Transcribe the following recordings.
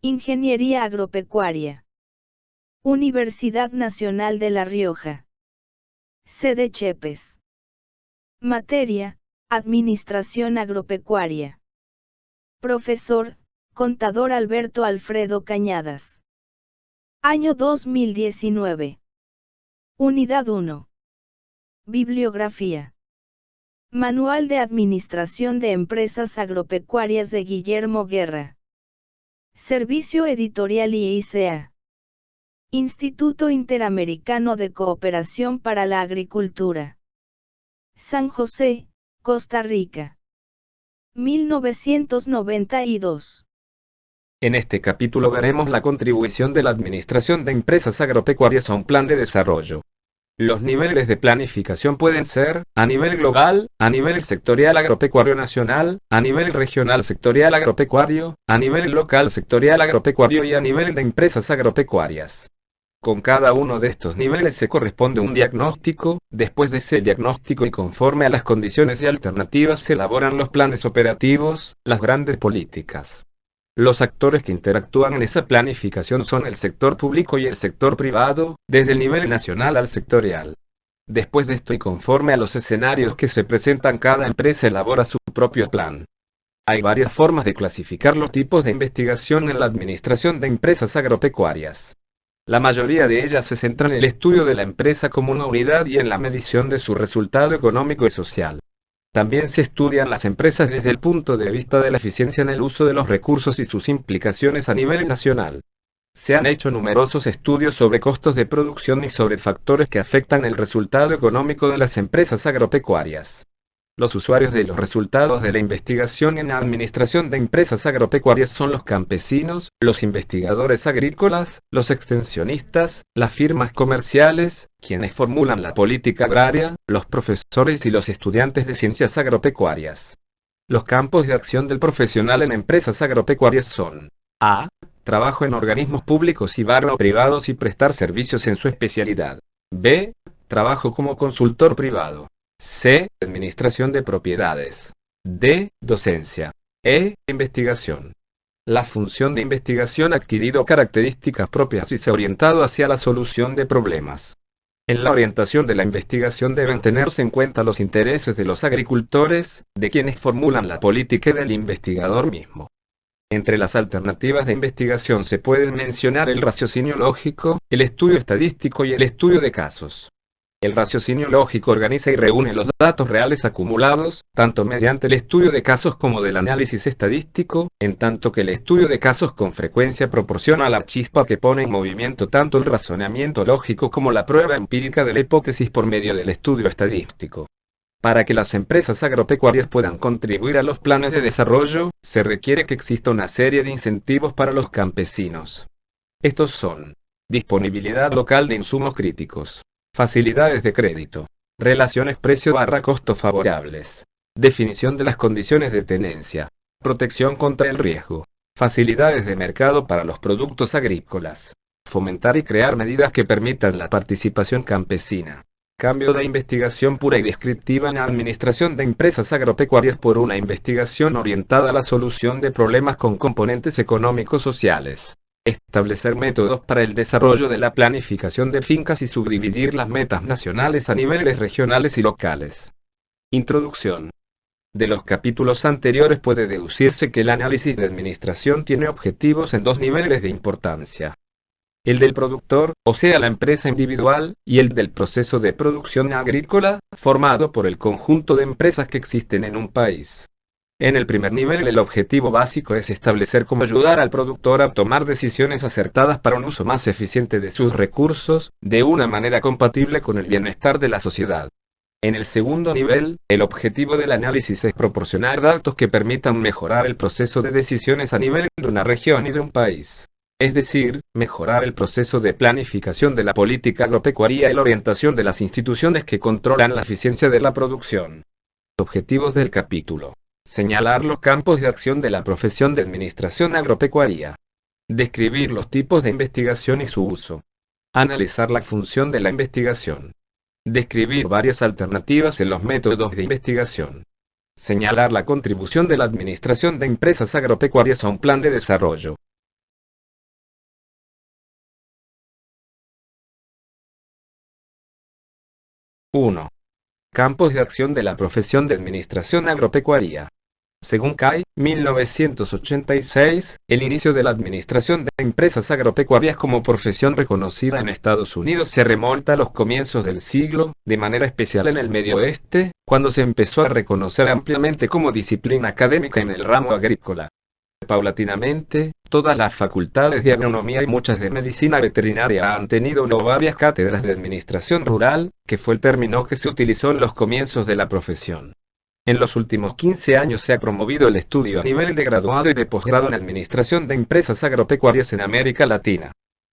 Ingeniería Agropecuaria. Universidad Nacional de La Rioja. Sede Chepes. Materia: Administración Agropecuaria. Profesor: Contador Alberto Alfredo Cañadas. Año 2019. Unidad 1. Bibliografía. Manual de Administración de Empresas Agropecuarias de Guillermo Guerra. Servicio Editorial IICA. Instituto Interamericano de Cooperación para la Agricultura. San José, Costa Rica. 1992. En este capítulo veremos la contribución de la Administración de Empresas Agropecuarias a un plan de desarrollo. Los niveles de planificación pueden ser, a nivel global, a nivel sectorial agropecuario nacional, a nivel regional sectorial agropecuario, a nivel local sectorial agropecuario y a nivel de empresas agropecuarias. Con cada uno de estos niveles se corresponde un diagnóstico, después de ese diagnóstico y conforme a las condiciones y alternativas se elaboran los planes operativos, las grandes políticas. Los actores que interactúan en esa planificación son el sector público y el sector privado, desde el nivel nacional al sectorial. Después de esto y conforme a los escenarios que se presentan, cada empresa elabora su propio plan. Hay varias formas de clasificar los tipos de investigación en la administración de empresas agropecuarias. La mayoría de ellas se centran en el estudio de la empresa como una unidad y en la medición de su resultado económico y social. También se estudian las empresas desde el punto de vista de la eficiencia en el uso de los recursos y sus implicaciones a nivel nacional. Se han hecho numerosos estudios sobre costos de producción y sobre factores que afectan el resultado económico de las empresas agropecuarias. Los usuarios de los resultados de la investigación en la administración de empresas agropecuarias son los campesinos, los investigadores agrícolas, los extensionistas, las firmas comerciales, quienes formulan la política agraria, los profesores y los estudiantes de ciencias agropecuarias. Los campos de acción del profesional en empresas agropecuarias son: a. Trabajo en organismos públicos y privados y prestar servicios en su especialidad. b. Trabajo como consultor privado. C. Administración de propiedades. D. Docencia. E. Investigación. La función de investigación ha adquirido características propias y se ha orientado hacia la solución de problemas. En la orientación de la investigación deben tenerse en cuenta los intereses de los agricultores, de quienes formulan la política y del investigador mismo. Entre las alternativas de investigación se pueden mencionar el raciocinio lógico, el estudio estadístico y el estudio de casos. El raciocinio lógico organiza y reúne los datos reales acumulados, tanto mediante el estudio de casos como del análisis estadístico, en tanto que el estudio de casos con frecuencia proporciona la chispa que pone en movimiento tanto el razonamiento lógico como la prueba empírica de la hipótesis por medio del estudio estadístico. Para que las empresas agropecuarias puedan contribuir a los planes de desarrollo, se requiere que exista una serie de incentivos para los campesinos. Estos son: disponibilidad local de insumos críticos, facilidades de crédito, relaciones precio/costo favorables, definición de las condiciones de tenencia, protección contra el riesgo, facilidades de mercado para los productos agrícolas, fomentar y crear medidas que permitan la participación campesina. Cambio de investigación pura y descriptiva en la administración de empresas agropecuarias por una investigación orientada a la solución de problemas con componentes económicos sociales. Establecer métodos para el desarrollo de la planificación de fincas y subdividir las metas nacionales a niveles regionales y locales. Introducción. De los capítulos anteriores puede deducirse que el análisis de administración tiene objetivos en dos niveles de importancia: el del productor, o sea la empresa individual, y el del proceso de producción agrícola, formado por el conjunto de empresas que existen en un país. En el primer nivel el objetivo básico es establecer cómo ayudar al productor a tomar decisiones acertadas para un uso más eficiente de sus recursos, de una manera compatible con el bienestar de la sociedad. En el segundo nivel, el objetivo del análisis es proporcionar datos que permitan mejorar el proceso de decisiones a nivel de una región y de un país. Es decir, mejorar el proceso de planificación de la política agropecuaria y la orientación de las instituciones que controlan la eficiencia de la producción. Objetivos del capítulo. Señalar los campos de acción de la profesión de administración agropecuaria. Describir los tipos de investigación y su uso. Analizar la función de la investigación. Describir varias alternativas en los métodos de investigación. Señalar la contribución de la administración de empresas agropecuarias a un plan de desarrollo. 1. Campos de acción de la profesión de administración agropecuaria. Según CAI, 1986, el inicio de la administración de empresas agropecuarias como profesión reconocida en Estados Unidos se remonta a los comienzos del siglo, de manera especial en el Medio Oeste, cuando se empezó a reconocer ampliamente como disciplina académica en el ramo agrícola. Paulatinamente, todas las facultades de agronomía y muchas de medicina veterinaria han tenido varias cátedras de administración rural, que fue el término que se utilizó en los comienzos de la profesión. En los últimos 15 años se ha promovido el estudio a nivel de graduado y de posgrado en administración de empresas agropecuarias en América Latina.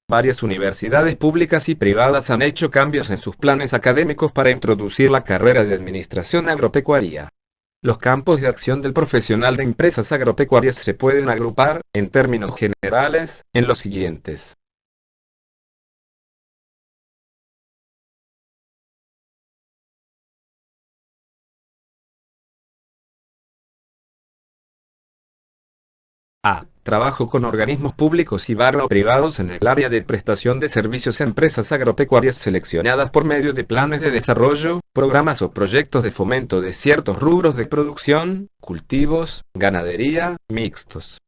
Varias universidades públicas y privadas han hecho cambios en sus planes académicos para introducir la carrera de administración agropecuaria. Los campos de acción del profesional de empresas agropecuarias se pueden agrupar, en términos generales, en los siguientes. A. Trabajo con organismos públicos y privados en el área de prestación de servicios a empresas agropecuarias seleccionadas por medio de planes de desarrollo, programas o proyectos de fomento de ciertos rubros de producción, cultivos, ganadería, mixtos.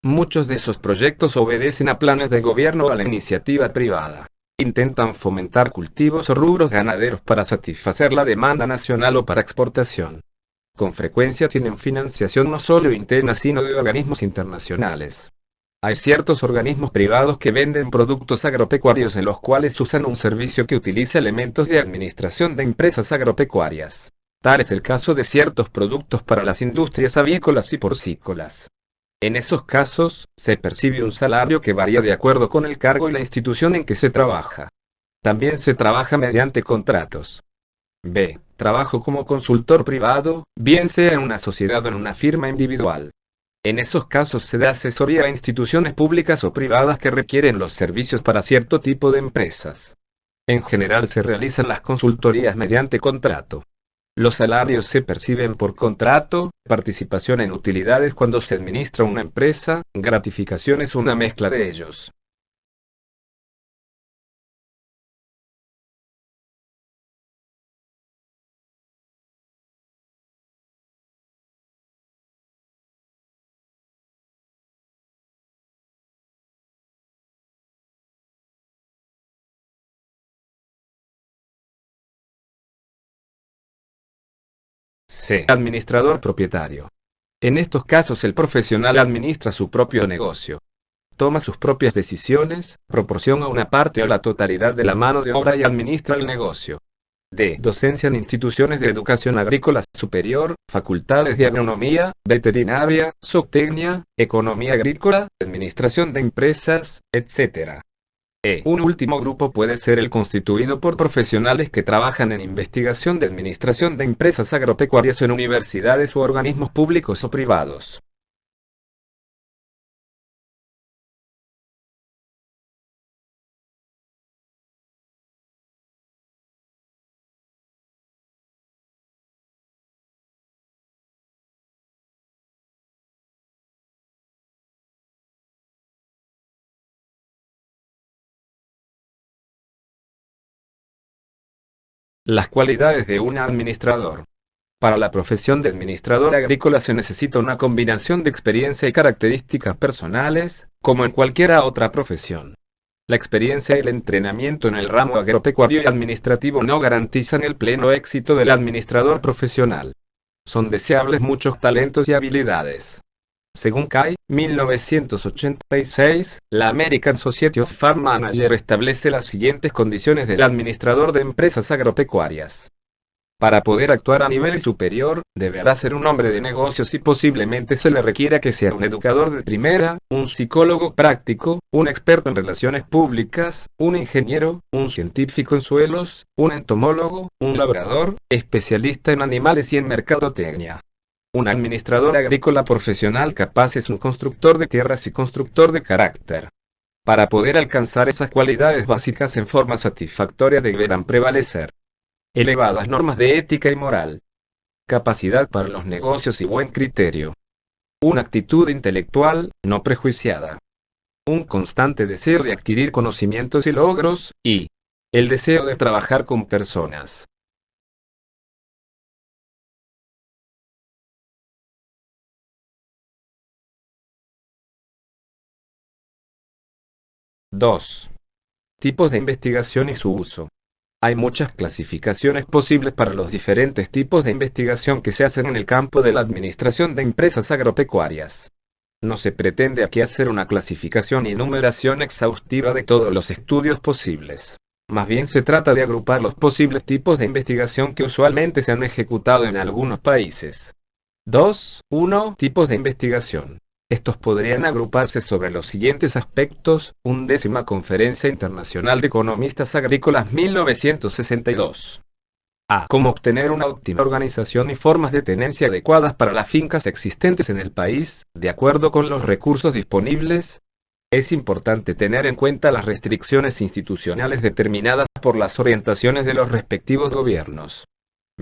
Muchos de esos proyectos obedecen a planes de gobierno o a la iniciativa privada. Intentan fomentar cultivos o rubros ganaderos para satisfacer la demanda nacional o para exportación. Con frecuencia tienen financiación no solo interna sino de organismos internacionales. Hay ciertos organismos privados que venden productos agropecuarios en los cuales usan un servicio que utiliza elementos de administración de empresas agropecuarias. Tal es el caso de ciertos productos para las industrias avícolas y porcícolas. En esos casos, se percibe un salario que varía de acuerdo con el cargo y la institución en que se trabaja. También se trabaja mediante contratos. B. Trabajo como consultor privado, bien sea en una sociedad o en una firma individual. En esos casos se da asesoría a instituciones públicas o privadas que requieren los servicios para cierto tipo de empresas. En general se realizan las consultorías mediante contrato. Los salarios se perciben por contrato, participación en utilidades cuando se administra una empresa, gratificaciones o una mezcla de ellos. C. Administrador propietario. En estos casos el profesional administra su propio negocio. Toma sus propias decisiones, proporciona una parte o la totalidad de la mano de obra y administra el negocio. D. Docencia en instituciones de educación agrícola superior, facultades de agronomía, veterinaria, zootecnia, economía agrícola, administración de empresas, etc. Un último grupo puede ser el constituido por profesionales que trabajan en investigación de administración de empresas agropecuarias en universidades u organismos públicos o privados. Las cualidades de un administrador. Para la profesión de administrador agrícola se necesita una combinación de experiencia y características personales, como en cualquier otra profesión. La experiencia y el entrenamiento en el ramo agropecuario y administrativo no garantizan el pleno éxito del administrador profesional. Son deseables muchos talentos y habilidades. Según CAI, 1986, la American Society of Farm Managers establece las siguientes condiciones del administrador de empresas agropecuarias. Para poder actuar a nivel superior, deberá ser un hombre de negocios y posiblemente se le requiera que sea un educador de primera, un psicólogo práctico, un experto en relaciones públicas, un ingeniero, un científico en suelos, un entomólogo, un labrador, especialista en animales y en mercadotecnia. Un administrador agrícola profesional capaz es un constructor de tierras y constructor de carácter. Para poder alcanzar esas cualidades básicas en forma satisfactoria deberán prevalecer elevadas normas de ética y moral, capacidad para los negocios y buen criterio, una actitud intelectual, no prejuiciada, un constante deseo de adquirir conocimientos y logros, y el deseo de trabajar con personas. 2. Tipos de investigación y su uso. Hay muchas clasificaciones posibles para los diferentes tipos de investigación que se hacen en el campo de la administración de empresas agropecuarias. No se pretende aquí hacer una clasificación y numeración exhaustiva de todos los estudios posibles. Más bien se trata de agrupar los posibles tipos de investigación que usualmente se han ejecutado en algunos países. 2. 1. Tipos de investigación. Estos podrían agruparse sobre los siguientes aspectos. 11ª Conferencia Internacional de Economistas Agrícolas 1962. A. Cómo obtener una óptima organización y formas de tenencia adecuadas para las fincas existentes en el país, de acuerdo con los recursos disponibles. Es importante tener en cuenta las restricciones institucionales determinadas por las orientaciones de los respectivos gobiernos.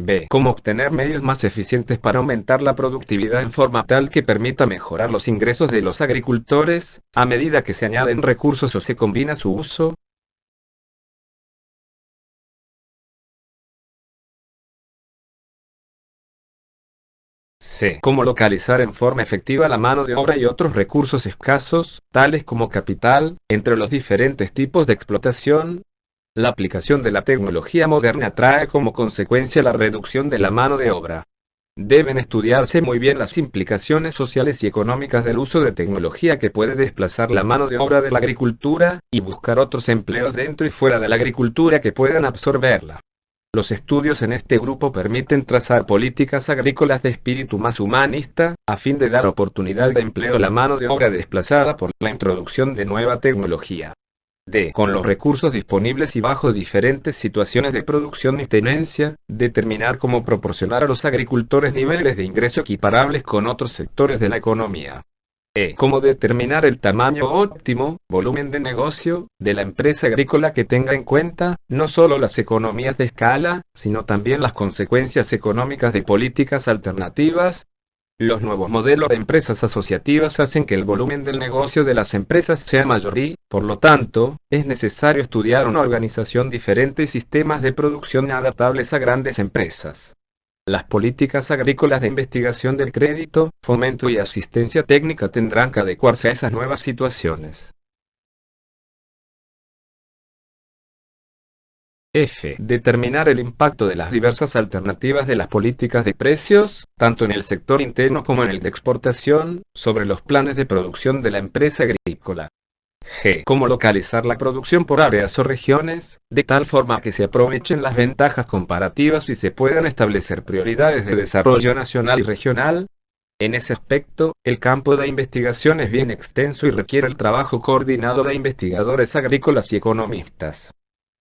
B. Cómo obtener medios más eficientes para aumentar la productividad en forma tal que permita mejorar los ingresos de los agricultores, a medida que se añaden recursos o se combina su uso. C. Cómo localizar en forma efectiva la mano de obra y otros recursos escasos, tales como capital, entre los diferentes tipos de explotación. La aplicación de la tecnología moderna trae como consecuencia la reducción de la mano de obra. Deben estudiarse muy bien las implicaciones sociales y económicas del uso de tecnología que puede desplazar la mano de obra de la agricultura, y buscar otros empleos dentro y fuera de la agricultura que puedan absorberla. Los estudios en este grupo permiten trazar políticas agrícolas de espíritu más humanista, a fin de dar oportunidad de empleo a la mano de obra desplazada por la introducción de nueva tecnología. D. Con los recursos disponibles y bajo diferentes situaciones de producción y tenencia, determinar cómo proporcionar a los agricultores niveles de ingreso equiparables con otros sectores de la economía. E. Cómo determinar el tamaño óptimo, volumen de negocio, de la empresa agrícola que tenga en cuenta, no solo las economías de escala, sino también las consecuencias económicas de políticas alternativas. Los nuevos modelos de empresas asociativas hacen que el volumen del negocio de las empresas sea mayor y, por lo tanto, es necesario estudiar una organización diferente y sistemas de producción adaptables a grandes empresas. Las políticas agrícolas de investigación del crédito, fomento y asistencia técnica tendrán que adecuarse a esas nuevas situaciones. F. Determinar el impacto de las diversas alternativas de las políticas de precios, tanto en el sector interno como en el de exportación, sobre los planes de producción de la empresa agrícola. G. Cómo localizar la producción por áreas o regiones, de tal forma que se aprovechen las ventajas comparativas y se puedan establecer prioridades de desarrollo nacional y regional. En ese aspecto, el campo de investigación es bien extenso y requiere el trabajo coordinado de investigadores agrícolas y economistas.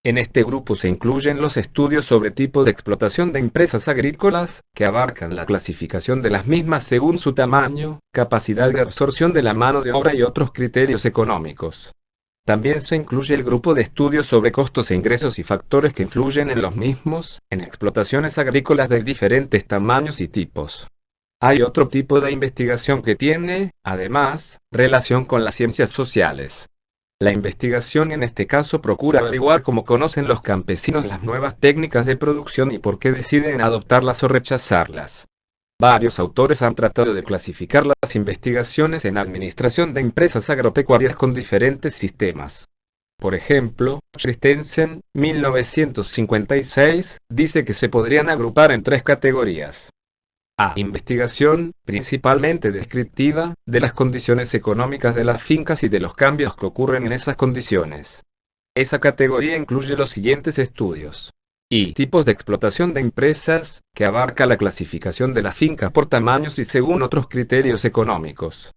En este grupo se incluyen los estudios sobre tipo de explotación de empresas agrícolas, que abarcan la clasificación de las mismas según su tamaño, capacidad de absorción de la mano de obra y otros criterios económicos. También se incluye el grupo de estudios sobre costos e ingresos y factores que influyen en los mismos, en explotaciones agrícolas de diferentes tamaños y tipos. Hay otro tipo de investigación que tiene, además, relación con las ciencias sociales. La investigación en este caso procura averiguar cómo conocen los campesinos las nuevas técnicas de producción y por qué deciden adoptarlas o rechazarlas. Varios autores han tratado de clasificar las investigaciones en administración de empresas agropecuarias con diferentes sistemas. Por ejemplo, Christensen, 1956, dice que se podrían agrupar en 3 categorías. A. Investigación, principalmente descriptiva, de las condiciones económicas de las fincas y de los cambios que ocurren en esas condiciones. Esa categoría incluye los siguientes estudios. Y. Tipos de explotación de empresas, que abarca la clasificación de las fincas por tamaños y según otros criterios económicos.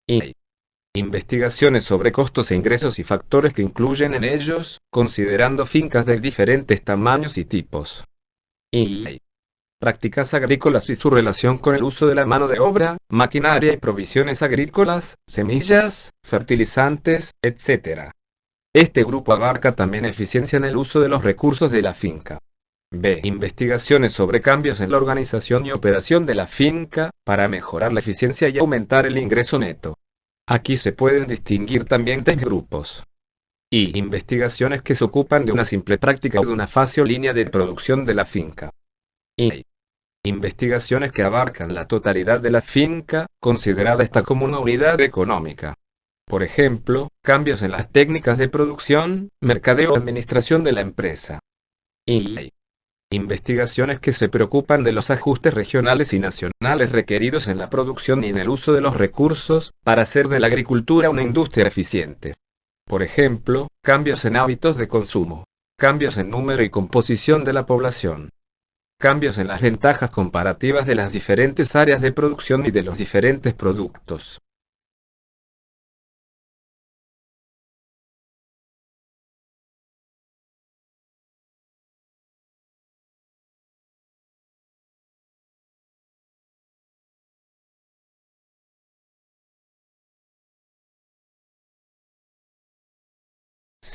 Y. Investigaciones sobre costos e ingresos y factores que incluyen en ellos, considerando fincas de diferentes tamaños y tipos. Y. Prácticas agrícolas y su relación con el uso de la mano de obra, maquinaria y provisiones agrícolas, semillas, fertilizantes, etc. Este grupo abarca también eficiencia en el uso de los recursos de la finca. B. Investigaciones sobre cambios en la organización y operación de la finca, para mejorar la eficiencia y aumentar el ingreso neto. Aquí se pueden distinguir también 3 grupos. Y. Investigaciones que se ocupan de una simple práctica o de una fase o línea de producción de la finca. Y. Investigaciones que abarcan la totalidad de la finca, considerada esta como una unidad económica. Por ejemplo, cambios en las técnicas de producción, mercadeo o administración de la empresa. Inlay. Investigaciones que se preocupan de los ajustes regionales y nacionales requeridos en la producción y en el uso de los recursos, para hacer de la agricultura una industria eficiente. Por ejemplo, cambios en hábitos de consumo, cambios en número y composición de la población, cambios en las ventajas comparativas de las diferentes áreas de producción y de los diferentes productos.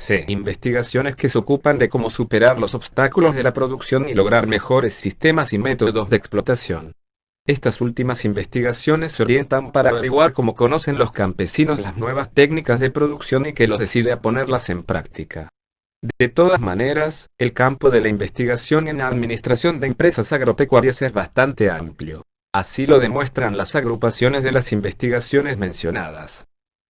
C. Investigaciones que se ocupan de cómo superar los obstáculos de la producción y lograr mejores sistemas y métodos de explotación. Estas últimas investigaciones se orientan para averiguar cómo conocen los campesinos las nuevas técnicas de producción y qué los decide a ponerlas en práctica. De todas maneras, el campo de la investigación en la administración de empresas agropecuarias es bastante amplio. Así lo demuestran las agrupaciones de las investigaciones mencionadas.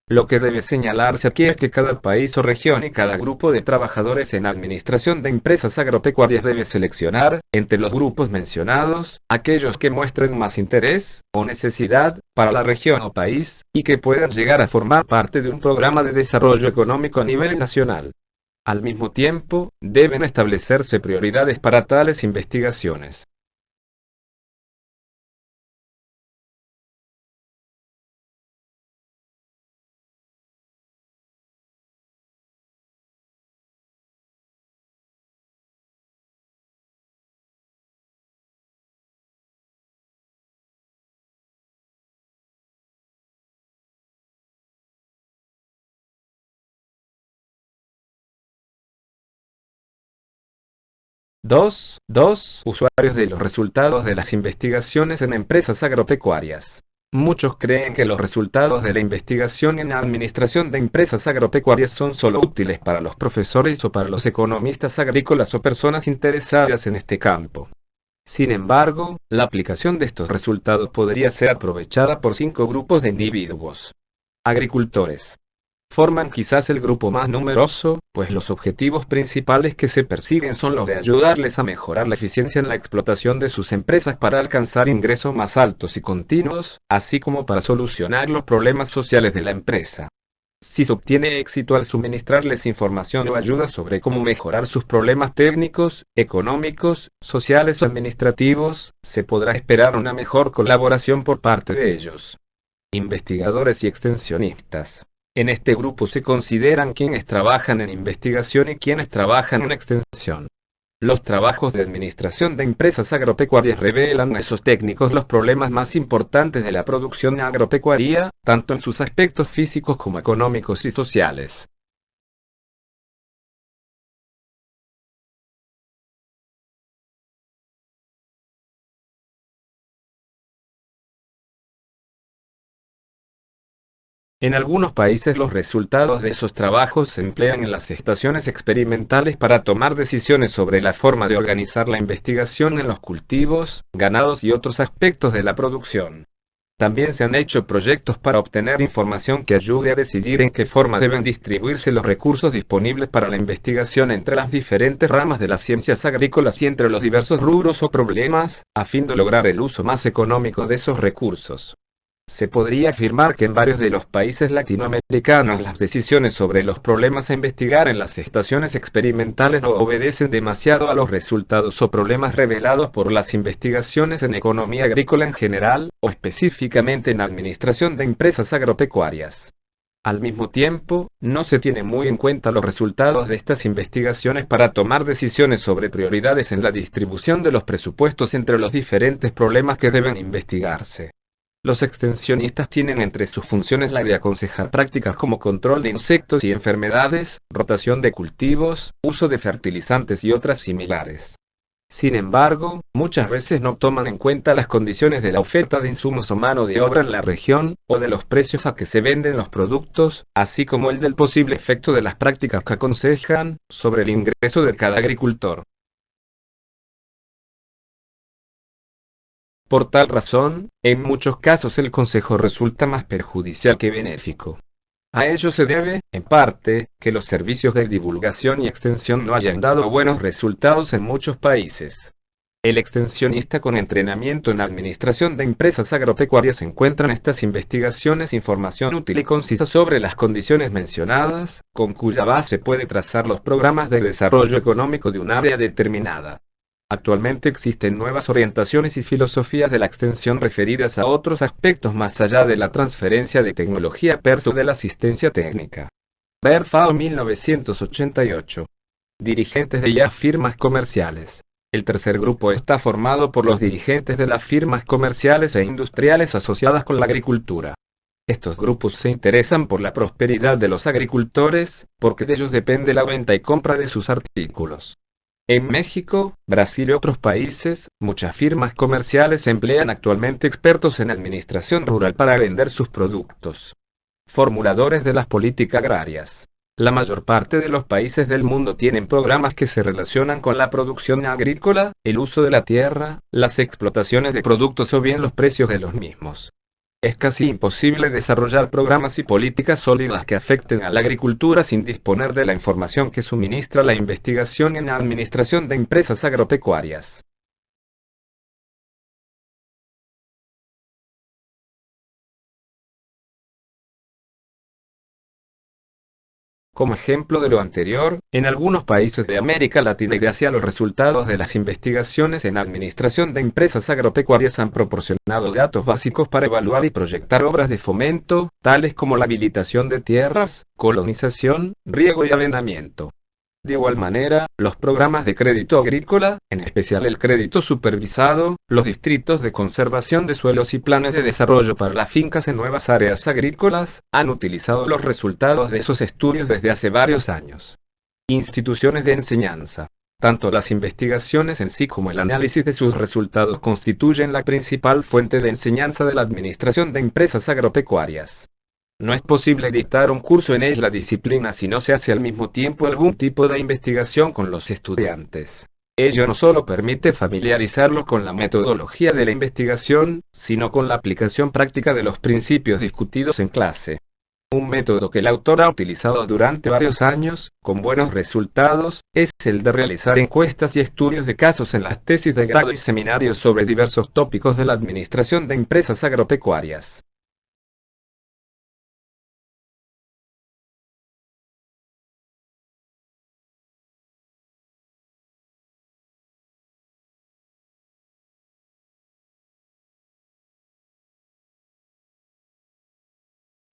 Lo que debe señalarse aquí es que cada país o región y cada grupo de trabajadores en administración de empresas agropecuarias debe seleccionar, entre los grupos mencionados, aquellos que muestren más interés o necesidad para la región o país, y que puedan llegar a formar parte de un programa de desarrollo económico a nivel nacional. Al mismo tiempo, deben establecerse prioridades para tales investigaciones. Dos usuarios de los resultados de las investigaciones en empresas agropecuarias. Muchos creen que los resultados de la investigación en la administración de empresas agropecuarias son solo útiles para los profesores o para los economistas agrícolas o personas interesadas en este campo. Sin embargo, la aplicación de estos resultados podría ser aprovechada por 5 grupos de individuos. Agricultores. Forman quizás el grupo más numeroso, pues los objetivos principales que se persiguen son los de ayudarles a mejorar la eficiencia en la explotación de sus empresas para alcanzar ingresos más altos y continuos, así como para solucionar los problemas sociales de la empresa. Si se obtiene éxito al suministrarles información o ayuda sobre cómo mejorar sus problemas técnicos, económicos, sociales o administrativos, se podrá esperar una mejor colaboración por parte de ellos. Investigadores y extensionistas. En este grupo se consideran quienes trabajan en investigación y quienes trabajan en extensión. Los trabajos de administración de empresas agropecuarias revelan a esos técnicos los problemas más importantes de la producción agropecuaria, tanto en sus aspectos físicos como económicos y sociales. En algunos países los resultados de esos trabajos se emplean en las estaciones experimentales para tomar decisiones sobre la forma de organizar la investigación en los cultivos, ganados y otros aspectos de la producción. También se han hecho proyectos para obtener información que ayude a decidir en qué forma deben distribuirse los recursos disponibles para la investigación entre las diferentes ramas de las ciencias agrícolas y entre los diversos rubros o problemas, a fin de lograr el uso más económico de esos recursos. Se podría afirmar que en varios de los países latinoamericanos las decisiones sobre los problemas a investigar en las estaciones experimentales no obedecen demasiado a los resultados o problemas revelados por las investigaciones en economía agrícola en general, o específicamente en administración de empresas agropecuarias. Al mismo tiempo, no se tiene muy en cuenta los resultados de estas investigaciones para tomar decisiones sobre prioridades en la distribución de los presupuestos entre los diferentes problemas que deben investigarse. Los extensionistas tienen entre sus funciones la de aconsejar prácticas como control de insectos y enfermedades, rotación de cultivos, uso de fertilizantes y otras similares. Sin embargo, muchas veces no toman en cuenta las condiciones de la oferta de insumos o mano de obra en la región, o de los precios a que se venden los productos, así como el del posible efecto de las prácticas que aconsejan sobre el ingreso de cada agricultor. Por tal razón, en muchos casos el consejo resulta más perjudicial que benéfico. A ello se debe, en parte, que los servicios de divulgación y extensión no hayan dado buenos resultados en muchos países. El extensionista con entrenamiento en administración de empresas agropecuarias encuentra en estas investigaciones información útil y concisa sobre las condiciones mencionadas, con cuya base puede trazar los programas de desarrollo económico de un área determinada. Actualmente existen nuevas orientaciones y filosofías de la extensión referidas a otros aspectos más allá de la transferencia de tecnología per se de la asistencia técnica. Ver FAO 1988. Dirigentes de ya firmas comerciales. El tercer grupo está formado por los dirigentes de las firmas comerciales e industriales asociadas con la agricultura. Estos grupos se interesan por la prosperidad de los agricultores, porque de ellos depende la venta y compra de sus artículos. En México, Brasil y otros países, muchas firmas comerciales emplean actualmente expertos en administración rural para vender sus productos. Formuladores de las políticas agrarias. La mayor parte de los países del mundo tienen programas que se relacionan con la producción agrícola, el uso de la tierra, las explotaciones de productos o bien los precios de los mismos. Es casi imposible desarrollar programas y políticas sólidas que afecten a la agricultura sin disponer de la información que suministra la investigación en la administración de empresas agropecuarias. Como ejemplo de lo anterior, en algunos países de América Latina y de Asia los resultados de las investigaciones en administración de empresas agropecuarias han proporcionado datos básicos para evaluar y proyectar obras de fomento, tales como la habilitación de tierras, colonización, riego y aveniamiento. De igual manera, los programas de crédito agrícola, en especial el crédito supervisado, los distritos de conservación de suelos y planes de desarrollo para las fincas en nuevas áreas agrícolas, han utilizado los resultados de esos estudios desde hace varios años. Instituciones de enseñanza. Tanto las investigaciones en sí como el análisis de sus resultados constituyen la principal fuente de enseñanza de la administración de empresas agropecuarias. No es posible dictar un curso en la disciplina si no se hace al mismo tiempo algún tipo de investigación con los estudiantes. Ello no solo permite familiarizarlos con la metodología de la investigación, sino con la aplicación práctica de los principios discutidos en clase. Un método que el autor ha utilizado durante varios años, con buenos resultados, es el de realizar encuestas y estudios de casos en las tesis de grado y seminarios sobre diversos tópicos de la administración de empresas agropecuarias.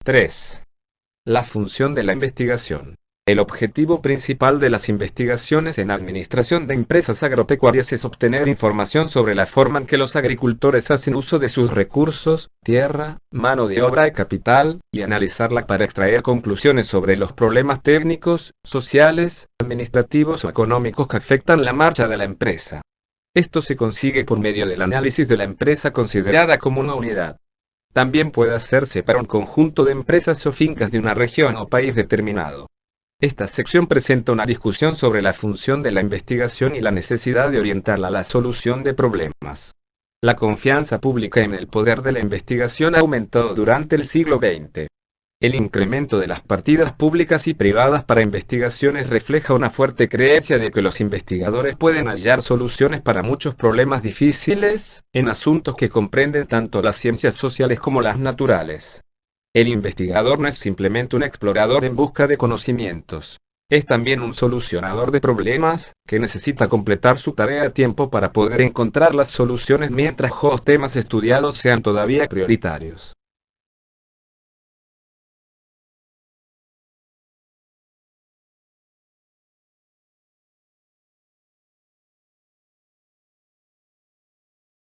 ¡3! La función de la investigación. El objetivo principal de las investigaciones en administración de empresas agropecuarias es obtener información sobre la forma en que los agricultores hacen uso de sus recursos, tierra, mano de obra y capital, y analizarla para extraer conclusiones sobre los problemas técnicos, sociales, administrativos o económicos que afectan la marcha de la empresa. Esto se consigue por medio del análisis de la empresa considerada como una unidad. También puede hacerse para un conjunto de empresas o fincas de una región o país determinado. Esta sección presenta una discusión sobre la función de la investigación y la necesidad de orientarla a la solución de problemas. La confianza pública en el poder de la investigación ha aumentado durante el siglo XX. El incremento de las partidas públicas y privadas para investigaciones refleja una fuerte creencia de que los investigadores pueden hallar soluciones para muchos problemas difíciles, en asuntos que comprenden tanto las ciencias sociales como las naturales. El investigador no es simplemente un explorador en busca de conocimientos. Es también un solucionador de problemas, que necesita completar su tarea a tiempo para poder encontrar las soluciones mientras los temas estudiados sean todavía prioritarios.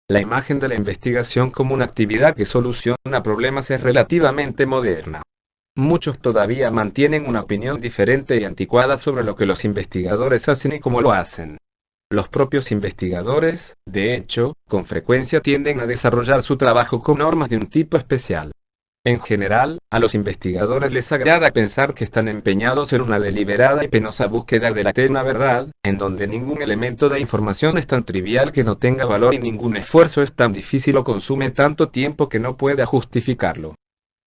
La imagen de la investigación como una actividad que soluciona problemas es relativamente moderna. Muchos todavía mantienen una opinión diferente y anticuada sobre lo que los investigadores hacen y cómo lo hacen. Los propios investigadores, de hecho, con frecuencia tienden a desarrollar su trabajo con normas de un tipo especial. En general, a los investigadores les agrada pensar que están empeñados en una deliberada y penosa búsqueda de la eterna verdad, en donde ningún elemento de información es tan trivial que no tenga valor y ningún esfuerzo es tan difícil o consume tanto tiempo que no pueda justificarlo.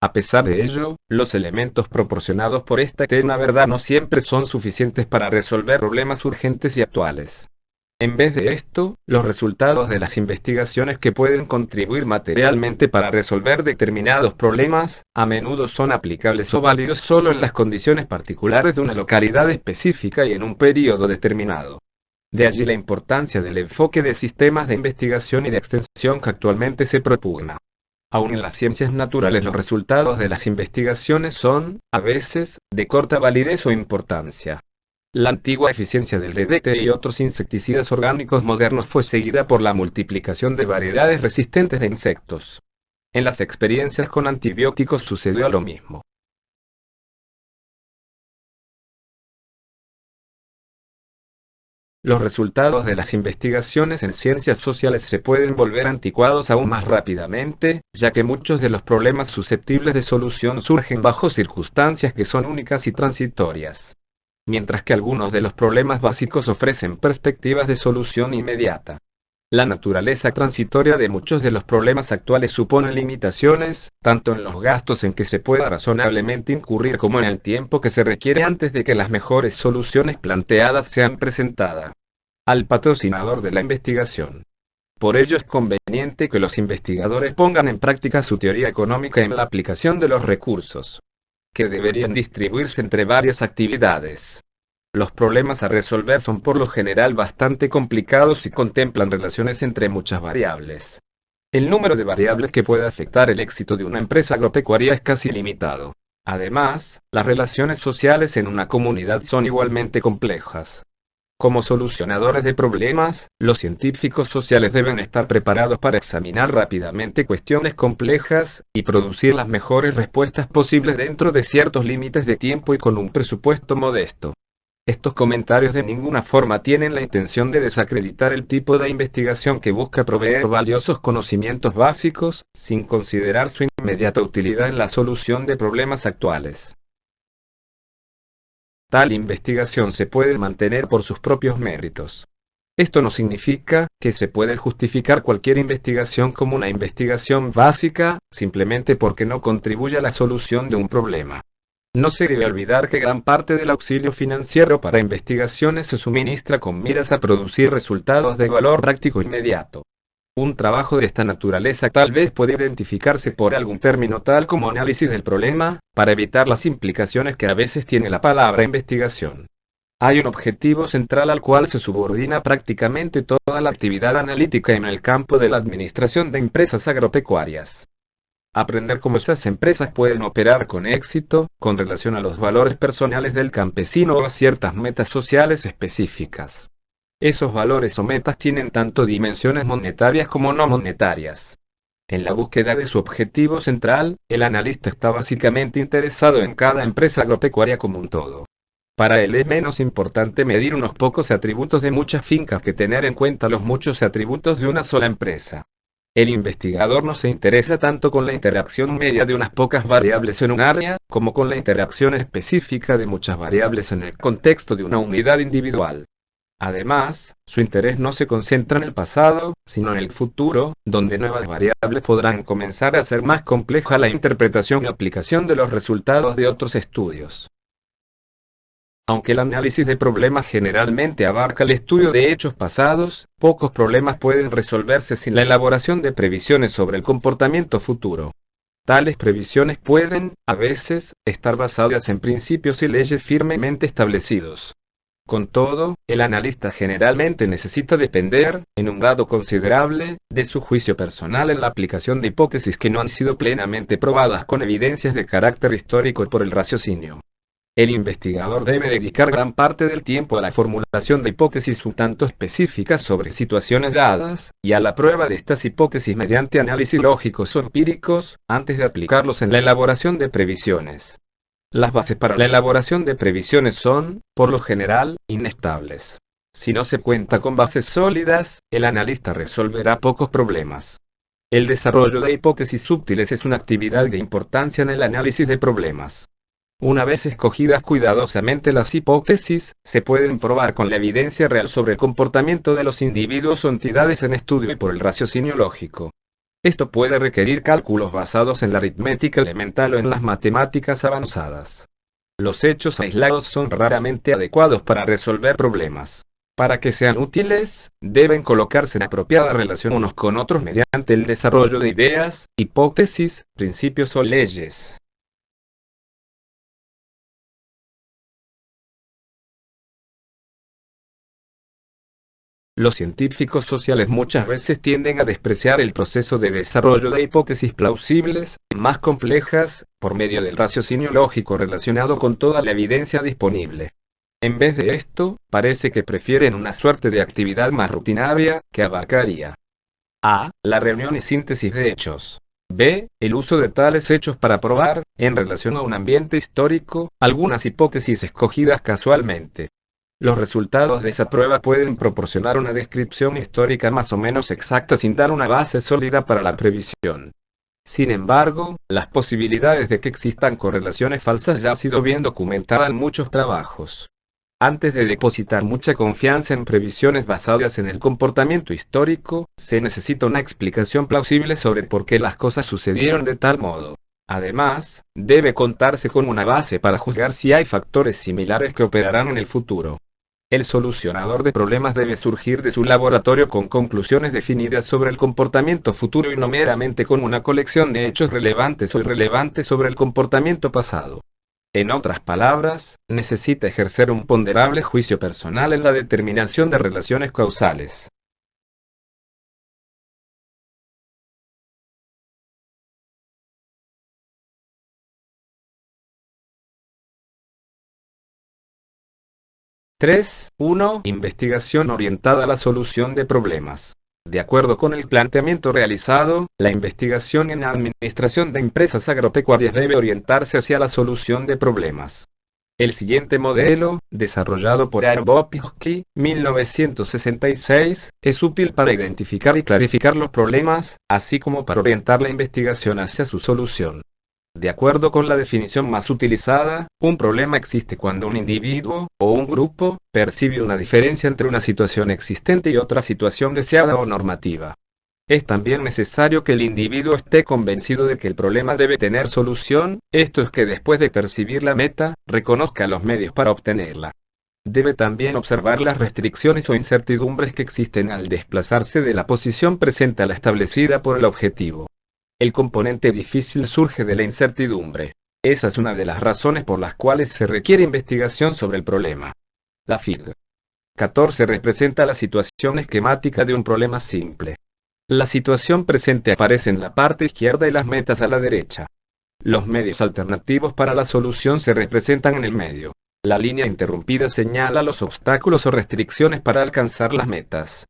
A pesar de ello, los elementos proporcionados por esta eterna verdad no siempre son suficientes para resolver problemas urgentes y actuales. En vez de esto, los resultados de las investigaciones que pueden contribuir materialmente para resolver determinados problemas, a menudo son aplicables o válidos solo en las condiciones particulares de una localidad específica y en un periodo determinado. De allí la importancia del enfoque de sistemas de investigación y de extensión que actualmente se propugna. Aún en las ciencias naturales los resultados de las investigaciones son, a veces, de corta validez o importancia. La antigua eficiencia del DDT y otros insecticidas orgánicos modernos fue seguida por la multiplicación de variedades resistentes de insectos. En las experiencias con antibióticos sucedió lo mismo. Los resultados de las investigaciones en ciencias sociales se pueden volver anticuados aún más rápidamente, ya que muchos de los problemas susceptibles de solución surgen bajo circunstancias que son únicas y transitorias. Mientras que algunos de los problemas básicos ofrecen perspectivas de solución inmediata. La naturaleza transitoria de muchos de los problemas actuales supone limitaciones, tanto en los gastos en que se pueda razonablemente incurrir como en el tiempo que se requiere antes de que las mejores soluciones planteadas sean presentadas al patrocinador de la investigación. Por ello es conveniente que los investigadores pongan en práctica su teoría económica en la aplicación de los recursos, que deberían distribuirse entre varias actividades. Los problemas a resolver son por lo general bastante complicados y contemplan relaciones entre muchas variables. El número de variables que puede afectar el éxito de una empresa agropecuaria es casi ilimitado. Además, las relaciones sociales en una comunidad son igualmente complejas. Como solucionadores de problemas, los científicos sociales deben estar preparados para examinar rápidamente cuestiones complejas y producir las mejores respuestas posibles dentro de ciertos límites de tiempo y con un presupuesto modesto. Estos comentarios de ninguna forma tienen la intención de desacreditar el tipo de investigación que busca proveer valiosos conocimientos básicos, sin considerar su inmediata utilidad en la solución de problemas actuales. Tal investigación se puede mantener por sus propios méritos. Esto no significa que se puede justificar cualquier investigación como una investigación básica, simplemente porque no contribuye a la solución de un problema. No se debe olvidar que gran parte del auxilio financiero para investigaciones se suministra con miras a producir resultados de valor práctico inmediato. Un trabajo de esta naturaleza tal vez puede identificarse por algún término tal como análisis del problema, para evitar las implicaciones que a veces tiene la palabra investigación. Hay un objetivo central al cual se subordina prácticamente toda la actividad analítica en el campo de la administración de empresas agropecuarias. Aprender cómo esas empresas pueden operar con éxito, con relación a los valores personales del campesino o a ciertas metas sociales específicas. Esos valores o metas tienen tanto dimensiones monetarias como no monetarias. En la búsqueda de su objetivo central, el analista está básicamente interesado en cada empresa agropecuaria como un todo. Para él es menos importante medir unos pocos atributos de muchas fincas que tener en cuenta los muchos atributos de una sola empresa. El investigador no se interesa tanto con la interacción media de unas pocas variables en un área, como con la interacción específica de muchas variables en el contexto de una unidad individual. Además, su interés no se concentra en el pasado, sino en el futuro, donde nuevas variables podrán comenzar a hacer más compleja la interpretación y aplicación de los resultados de otros estudios. Aunque el análisis de problemas generalmente abarca el estudio de hechos pasados, pocos problemas pueden resolverse sin la elaboración de previsiones sobre el comportamiento futuro. Tales previsiones pueden, a veces, estar basadas en principios y leyes firmemente establecidos. Con todo, el analista generalmente necesita depender, en un grado considerable, de su juicio personal en la aplicación de hipótesis que no han sido plenamente probadas con evidencias de carácter histórico y por el raciocinio. El investigador debe dedicar gran parte del tiempo a la formulación de hipótesis un tanto específicas sobre situaciones dadas, y a la prueba de estas hipótesis mediante análisis lógicos o empíricos, antes de aplicarlos en la elaboración de previsiones. Las bases para la elaboración de previsiones son, por lo general, inestables. Si no se cuenta con bases sólidas, el analista resolverá pocos problemas. El desarrollo de hipótesis útiles es una actividad de importancia en el análisis de problemas. Una vez escogidas cuidadosamente las hipótesis, se pueden probar con la evidencia real sobre el comportamiento de los individuos o entidades en estudio y por el raciocinio lógico. Esto puede requerir cálculos basados en la aritmética elemental o en las matemáticas avanzadas. Los hechos aislados son raramente adecuados para resolver problemas. Para que sean útiles, deben colocarse en apropiada relación unos con otros mediante el desarrollo de ideas, hipótesis, principios o leyes. Los científicos sociales muchas veces tienden a despreciar el proceso de desarrollo de hipótesis plausibles, más complejas, por medio del raciocinio lógico relacionado con toda la evidencia disponible. En vez de esto, parece que prefieren una suerte de actividad más rutinaria, que abarcaría a. La reunión y síntesis de hechos. B. El uso de tales hechos para probar, en relación a un ambiente histórico, algunas hipótesis escogidas casualmente. Los resultados de esa prueba pueden proporcionar una descripción histórica más o menos exacta sin dar una base sólida para la previsión. Sin embargo, las posibilidades de que existan correlaciones falsas ya han sido bien documentadas en muchos trabajos. Antes de depositar mucha confianza en previsiones basadas en el comportamiento histórico, se necesita una explicación plausible sobre por qué las cosas sucedieron de tal modo. Además, debe contarse con una base para juzgar si hay factores similares que operarán en el futuro. El solucionador de problemas debe surgir de su laboratorio con conclusiones definidas sobre el comportamiento futuro y no meramente con una colección de hechos relevantes o irrelevantes sobre el comportamiento pasado. En otras palabras, necesita ejercer un ponderable juicio personal en la determinación de relaciones causales. Tres, 1. Investigación orientada a la solución de problemas. De acuerdo con el planteamiento realizado, la investigación en la administración de empresas agropecuarias debe orientarse hacia la solución de problemas. El siguiente modelo, desarrollado por Arbovsky, 1966, es útil para identificar y clarificar los problemas, así como para orientar la investigación hacia su solución. De acuerdo con la definición más utilizada, un problema existe cuando un individuo, o un grupo, percibe una diferencia entre una situación existente y otra situación deseada o normativa. Es también necesario que el individuo esté convencido de que el problema debe tener solución, esto es que después de percibir la meta, reconozca los medios para obtenerla. Debe también observar las restricciones o incertidumbres que existen al desplazarse de la posición presente a la establecida por el objetivo. El componente difícil surge de la incertidumbre. Esa es una de las razones por las cuales se requiere investigación sobre el problema. La Fig. 14 representa la situación esquemática de un problema simple. La situación presente aparece en la parte izquierda y las metas a la derecha. Los medios alternativos para la solución se representan en el medio. La línea interrumpida señala los obstáculos o restricciones para alcanzar las metas.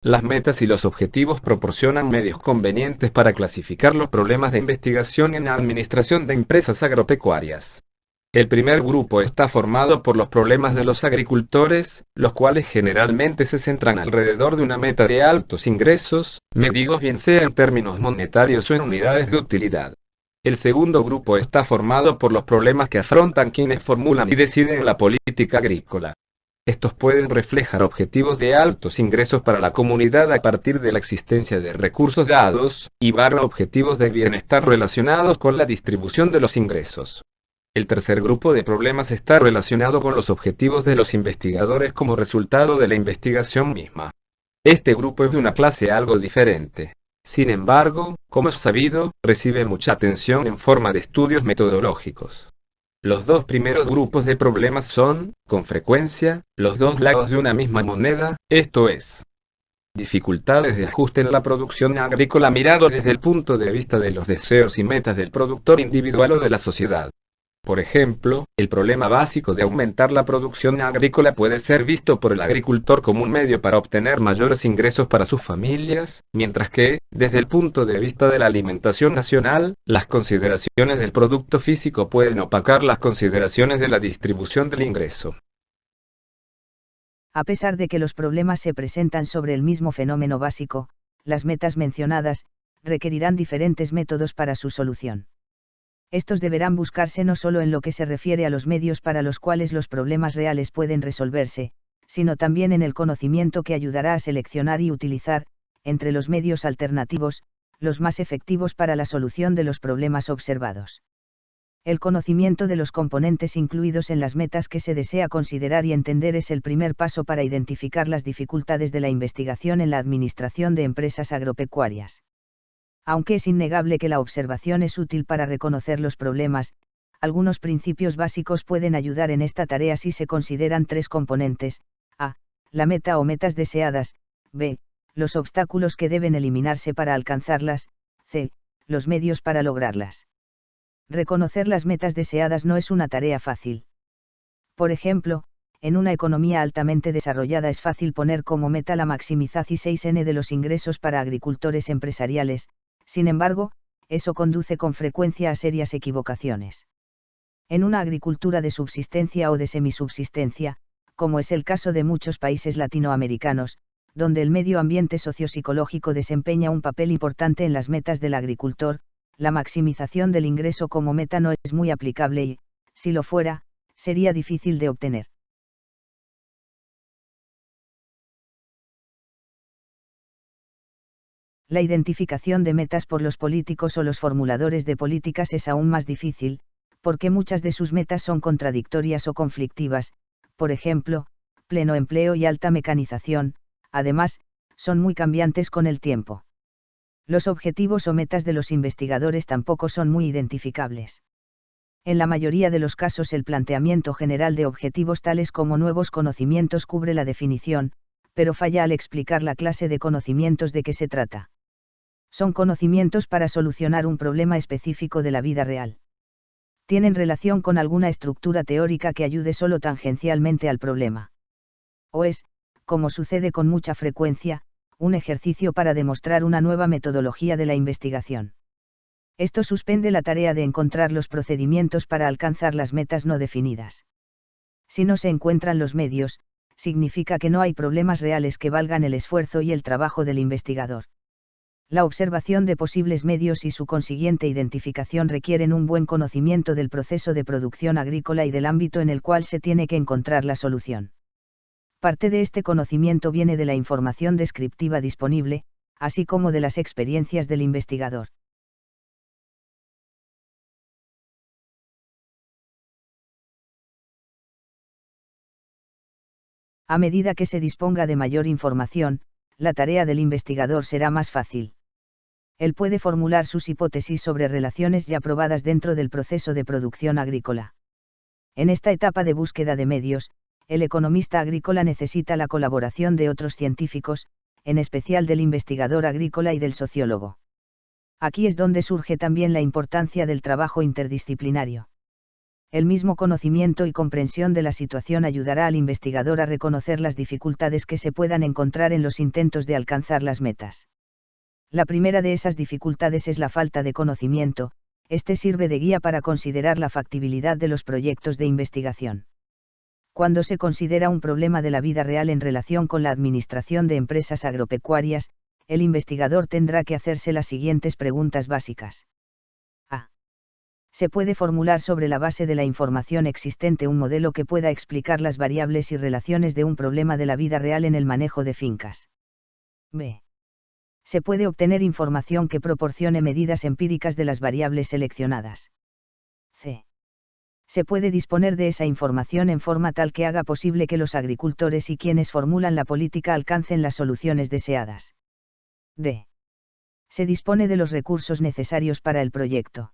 Las metas y los objetivos proporcionan medios convenientes para clasificar los problemas de investigación en la administración de empresas agropecuarias. El primer grupo está formado por los problemas de los agricultores, los cuales generalmente se centran alrededor de una meta de altos ingresos, medidos bien sea en términos monetarios o en unidades de utilidad. El segundo grupo está formado por los problemas que afrontan quienes formulan y deciden la política agrícola. Estos pueden reflejar objetivos de altos ingresos para la comunidad a partir de la existencia de recursos dados, y objetivos de bienestar relacionados con la distribución de los ingresos. El tercer grupo de problemas está relacionado con los objetivos de los investigadores como resultado de la investigación misma. Este grupo es de una clase algo diferente. Sin embargo, como es sabido, recibe mucha atención en forma de estudios metodológicos. Los dos primeros grupos de problemas son, con frecuencia, los dos lados de una misma moneda, esto es, dificultades de ajuste en la producción agrícola mirado desde el punto de vista de los deseos y metas del productor individual o de la sociedad. Por ejemplo, el problema básico de aumentar la producción agrícola puede ser visto por el agricultor como un medio para obtener mayores ingresos para sus familias, mientras que, desde el punto de vista de la alimentación nacional, las consideraciones del producto físico pueden opacar las consideraciones de la distribución del ingreso. A pesar de que los problemas se presentan sobre el mismo fenómeno básico, las metas mencionadas requerirán diferentes métodos para su solución. Estos deberán buscarse no solo en lo que se refiere a los medios para los cuales los problemas reales pueden resolverse, sino también en el conocimiento que ayudará a seleccionar y utilizar, entre los medios alternativos, los más efectivos para la solución de los problemas observados. El conocimiento de los componentes incluidos en las metas que se desea considerar y entender es el primer paso para identificar las dificultades de la investigación en la administración de empresas agropecuarias. Aunque es innegable que la observación es útil para reconocer los problemas, algunos principios básicos pueden ayudar en esta tarea si se consideran tres componentes: a. La meta o metas deseadas; b. Los obstáculos que deben eliminarse para alcanzarlas; c. Los medios para lograrlas. Reconocer las metas deseadas no es una tarea fácil. Por ejemplo, en una economía altamente desarrollada es fácil poner como meta la maximización de los ingresos para agricultores empresariales. Sin embargo, eso conduce con frecuencia a serias equivocaciones. En una agricultura de subsistencia o de semisubsistencia, como es el caso de muchos países latinoamericanos, donde el medio ambiente sociopsicológico desempeña un papel importante en las metas del agricultor, la maximización del ingreso como meta no es muy aplicable y, si lo fuera, sería difícil de obtener. La identificación de metas por los políticos o los formuladores de políticas es aún más difícil, porque muchas de sus metas son contradictorias o conflictivas, por ejemplo, pleno empleo y alta mecanización. Además, son muy cambiantes con el tiempo. Los objetivos o metas de los investigadores tampoco son muy identificables. En la mayoría de los casos el planteamiento general de objetivos tales como nuevos conocimientos cubre la definición, pero falla al explicar la clase de conocimientos de que se trata. Son conocimientos para solucionar un problema específico de la vida real. Tienen relación con alguna estructura teórica que ayude solo tangencialmente al problema. O es, como sucede con mucha frecuencia, un ejercicio para demostrar una nueva metodología de la investigación. Esto suspende la tarea de encontrar los procedimientos para alcanzar las metas no definidas. Si no se encuentran los medios, significa que no hay problemas reales que valgan el esfuerzo y el trabajo del investigador. La observación de posibles medios y su consiguiente identificación requieren un buen conocimiento del proceso de producción agrícola y del ámbito en el cual se tiene que encontrar la solución. Parte de este conocimiento viene de la información descriptiva disponible, así como de las experiencias del investigador. A medida que se disponga de mayor información, la tarea del investigador será más fácil. Él puede formular sus hipótesis sobre relaciones ya probadas dentro del proceso de producción agrícola. En esta etapa de búsqueda de medios, el economista agrícola necesita la colaboración de otros científicos, en especial del investigador agrícola y del sociólogo. Aquí es donde surge también la importancia del trabajo interdisciplinario. El mismo conocimiento y comprensión de la situación ayudará al investigador a reconocer las dificultades que se puedan encontrar en los intentos de alcanzar las metas. La primera de esas dificultades es la falta de conocimiento, este sirve de guía para considerar la factibilidad de los proyectos de investigación. Cuando se considera un problema de la vida real en relación con la administración de empresas agropecuarias, el investigador tendrá que hacerse las siguientes preguntas básicas. A. Se puede formular sobre la base de la información existente un modelo que pueda explicar las variables y relaciones de un problema de la vida real en el manejo de fincas. B. Se puede obtener información que proporcione medidas empíricas de las variables seleccionadas. C. Se puede disponer de esa información en forma tal que haga posible que los agricultores y quienes formulan la política alcancen las soluciones deseadas. D. Se dispone de los recursos necesarios para el proyecto.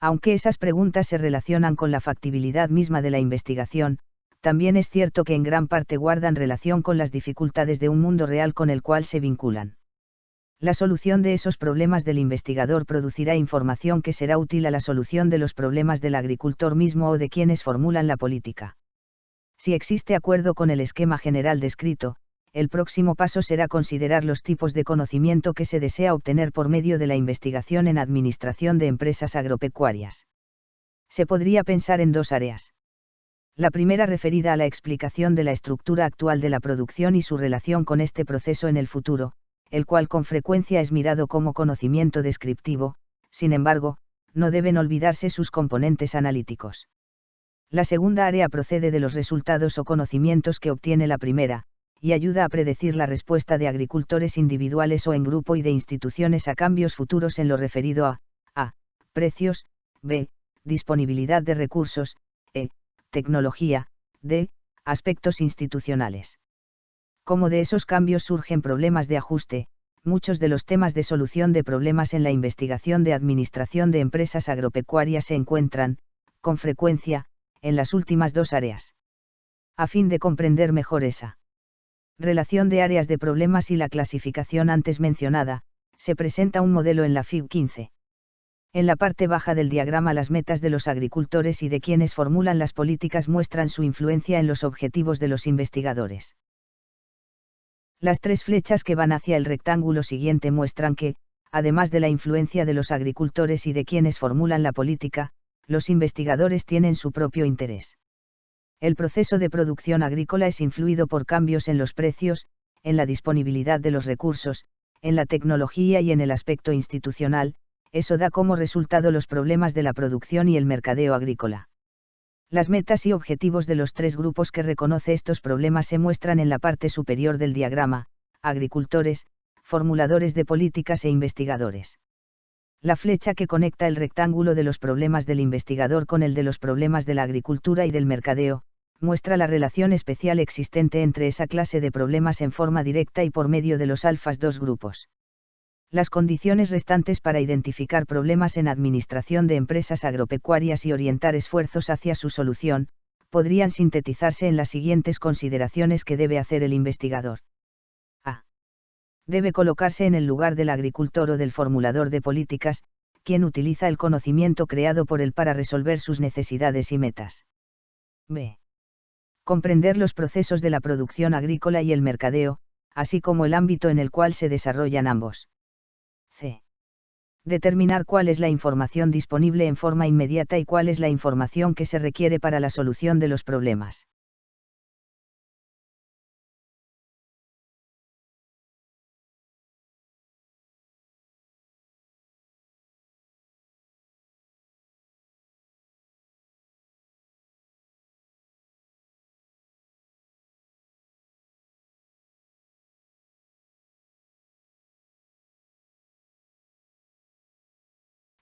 Aunque esas preguntas se relacionan con la factibilidad misma de la investigación, también es cierto que en gran parte guardan relación con las dificultades de un mundo real con el cual se vinculan. La solución de esos problemas del investigador producirá información que será útil a la solución de los problemas del agricultor mismo o de quienes formulan la política. Si existe acuerdo con el esquema general descrito, el próximo paso será considerar los tipos de conocimiento que se desea obtener por medio de la investigación en administración de empresas agropecuarias. Se podría pensar en dos áreas. La primera referida a la explicación de la estructura actual de la producción y su relación con este proceso en el futuro, el cual con frecuencia es mirado como conocimiento descriptivo, sin embargo, no deben olvidarse sus componentes analíticos. La segunda área procede de los resultados o conocimientos que obtiene la primera, y ayuda a predecir la respuesta de agricultores individuales o en grupo y de instituciones a cambios futuros en lo referido a precios, b. Disponibilidad de recursos, e. Tecnología, d. Aspectos institucionales. Como de esos cambios surgen problemas de ajuste, muchos de los temas de solución de problemas en la investigación de administración de empresas agropecuarias se encuentran, con frecuencia, en las últimas dos áreas. A fin de comprender mejor esa relación de áreas de problemas y la clasificación antes mencionada, se presenta un modelo en la Fig 15. En la parte baja del diagrama las metas de los agricultores y de quienes formulan las políticas muestran su influencia en los objetivos de los investigadores. Las tres flechas que van hacia el rectángulo siguiente muestran que, además de la influencia de los agricultores y de quienes formulan la política, los investigadores tienen su propio interés. El proceso de producción agrícola es influido por cambios en los precios, en la disponibilidad de los recursos, en la tecnología y en el aspecto institucional. Eso da como resultado los problemas de la producción y el mercadeo agrícola. Las metas y objetivos de los tres grupos que reconoce estos problemas se muestran en la parte superior del diagrama: agricultores, formuladores de políticas e investigadores. La flecha que conecta el rectángulo de los problemas del investigador con el de los problemas de la agricultura y del mercadeo, muestra la relación especial existente entre esa clase de problemas en forma directa y por medio de los alfas dos grupos. Las condiciones restantes para identificar problemas en administración de empresas agropecuarias y orientar esfuerzos hacia su solución, podrían sintetizarse en las siguientes consideraciones que debe hacer el investigador. A. Debe colocarse en el lugar del agricultor o del formulador de políticas, quien utiliza el conocimiento creado por él para resolver sus necesidades y metas. B. Comprender los procesos de la producción agrícola y el mercadeo, así como el ámbito en el cual se desarrollan ambos. C. Determinar cuál es la información disponible en forma inmediata y cuál es la información que se requiere para la solución de los problemas.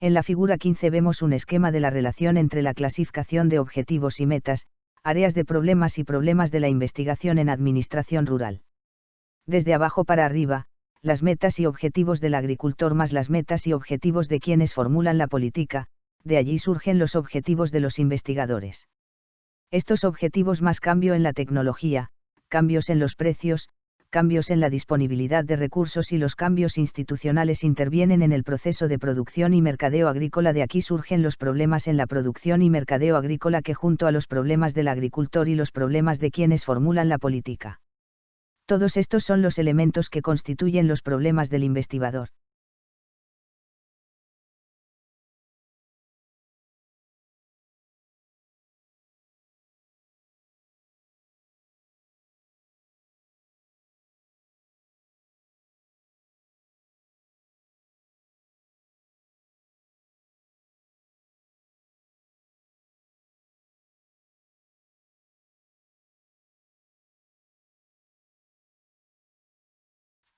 En la figura 15 vemos un esquema de la relación entre la clasificación de objetivos y metas, áreas de problemas y problemas de la investigación en administración rural. Desde abajo para arriba, las metas y objetivos del agricultor más las metas y objetivos de quienes formulan la política, de allí surgen los objetivos de los investigadores. Estos objetivos más cambio en la tecnología, cambios en los precios, cambios en la disponibilidad de recursos y los cambios institucionales intervienen en el proceso de producción y mercadeo agrícola. De aquí surgen los problemas en la producción y mercadeo agrícola que junto a los problemas del agricultor y los problemas de quienes formulan la política. Todos estos son los elementos que constituyen los problemas del investigador.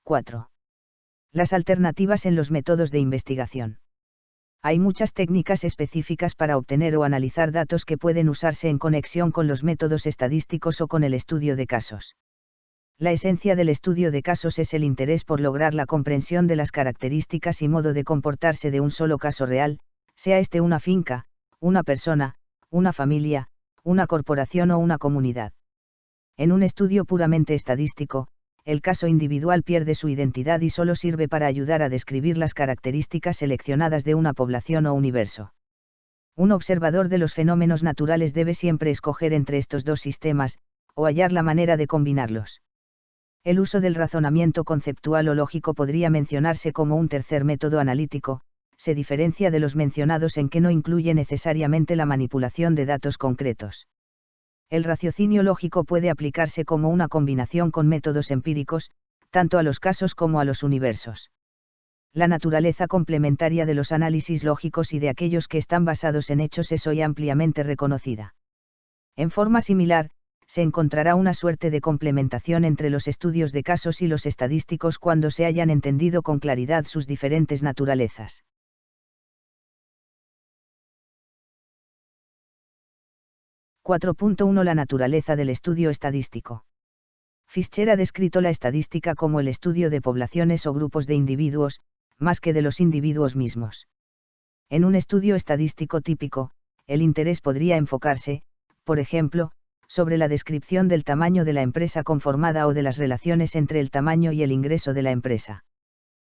4. Las alternativas en los métodos de investigación. Hay muchas técnicas específicas para obtener o analizar datos que pueden usarse en conexión con los métodos estadísticos o con el estudio de casos. La esencia del estudio de casos es el interés por lograr la comprensión de las características y modo de comportarse de un solo caso real, sea este una finca, una persona, una familia, una corporación o una comunidad. En un estudio puramente estadístico, el caso individual pierde su identidad y solo sirve para ayudar a describir las características seleccionadas de una población o universo. Un observador de los fenómenos naturales debe siempre escoger entre estos dos sistemas, o hallar la manera de combinarlos. El uso del razonamiento conceptual o lógico podría mencionarse como un tercer método analítico, se diferencia de los mencionados en que no incluye necesariamente la manipulación de datos concretos. El raciocinio lógico puede aplicarse como una combinación con métodos empíricos, tanto a los casos como a los universos. La naturaleza complementaria de los análisis lógicos y de aquellos que están basados en hechos es hoy ampliamente reconocida. En forma similar, se encontrará una suerte de complementación entre los estudios de casos y los estadísticos cuando se hayan entendido con claridad sus diferentes naturalezas. La naturaleza del estudio estadístico. Fischer ha descrito la estadística como el estudio de poblaciones o grupos de individuos, más que de los individuos mismos. En un estudio estadístico típico, el interés podría enfocarse, por ejemplo, sobre la descripción del tamaño de la empresa conformada o de las relaciones entre el tamaño y el ingreso de la empresa.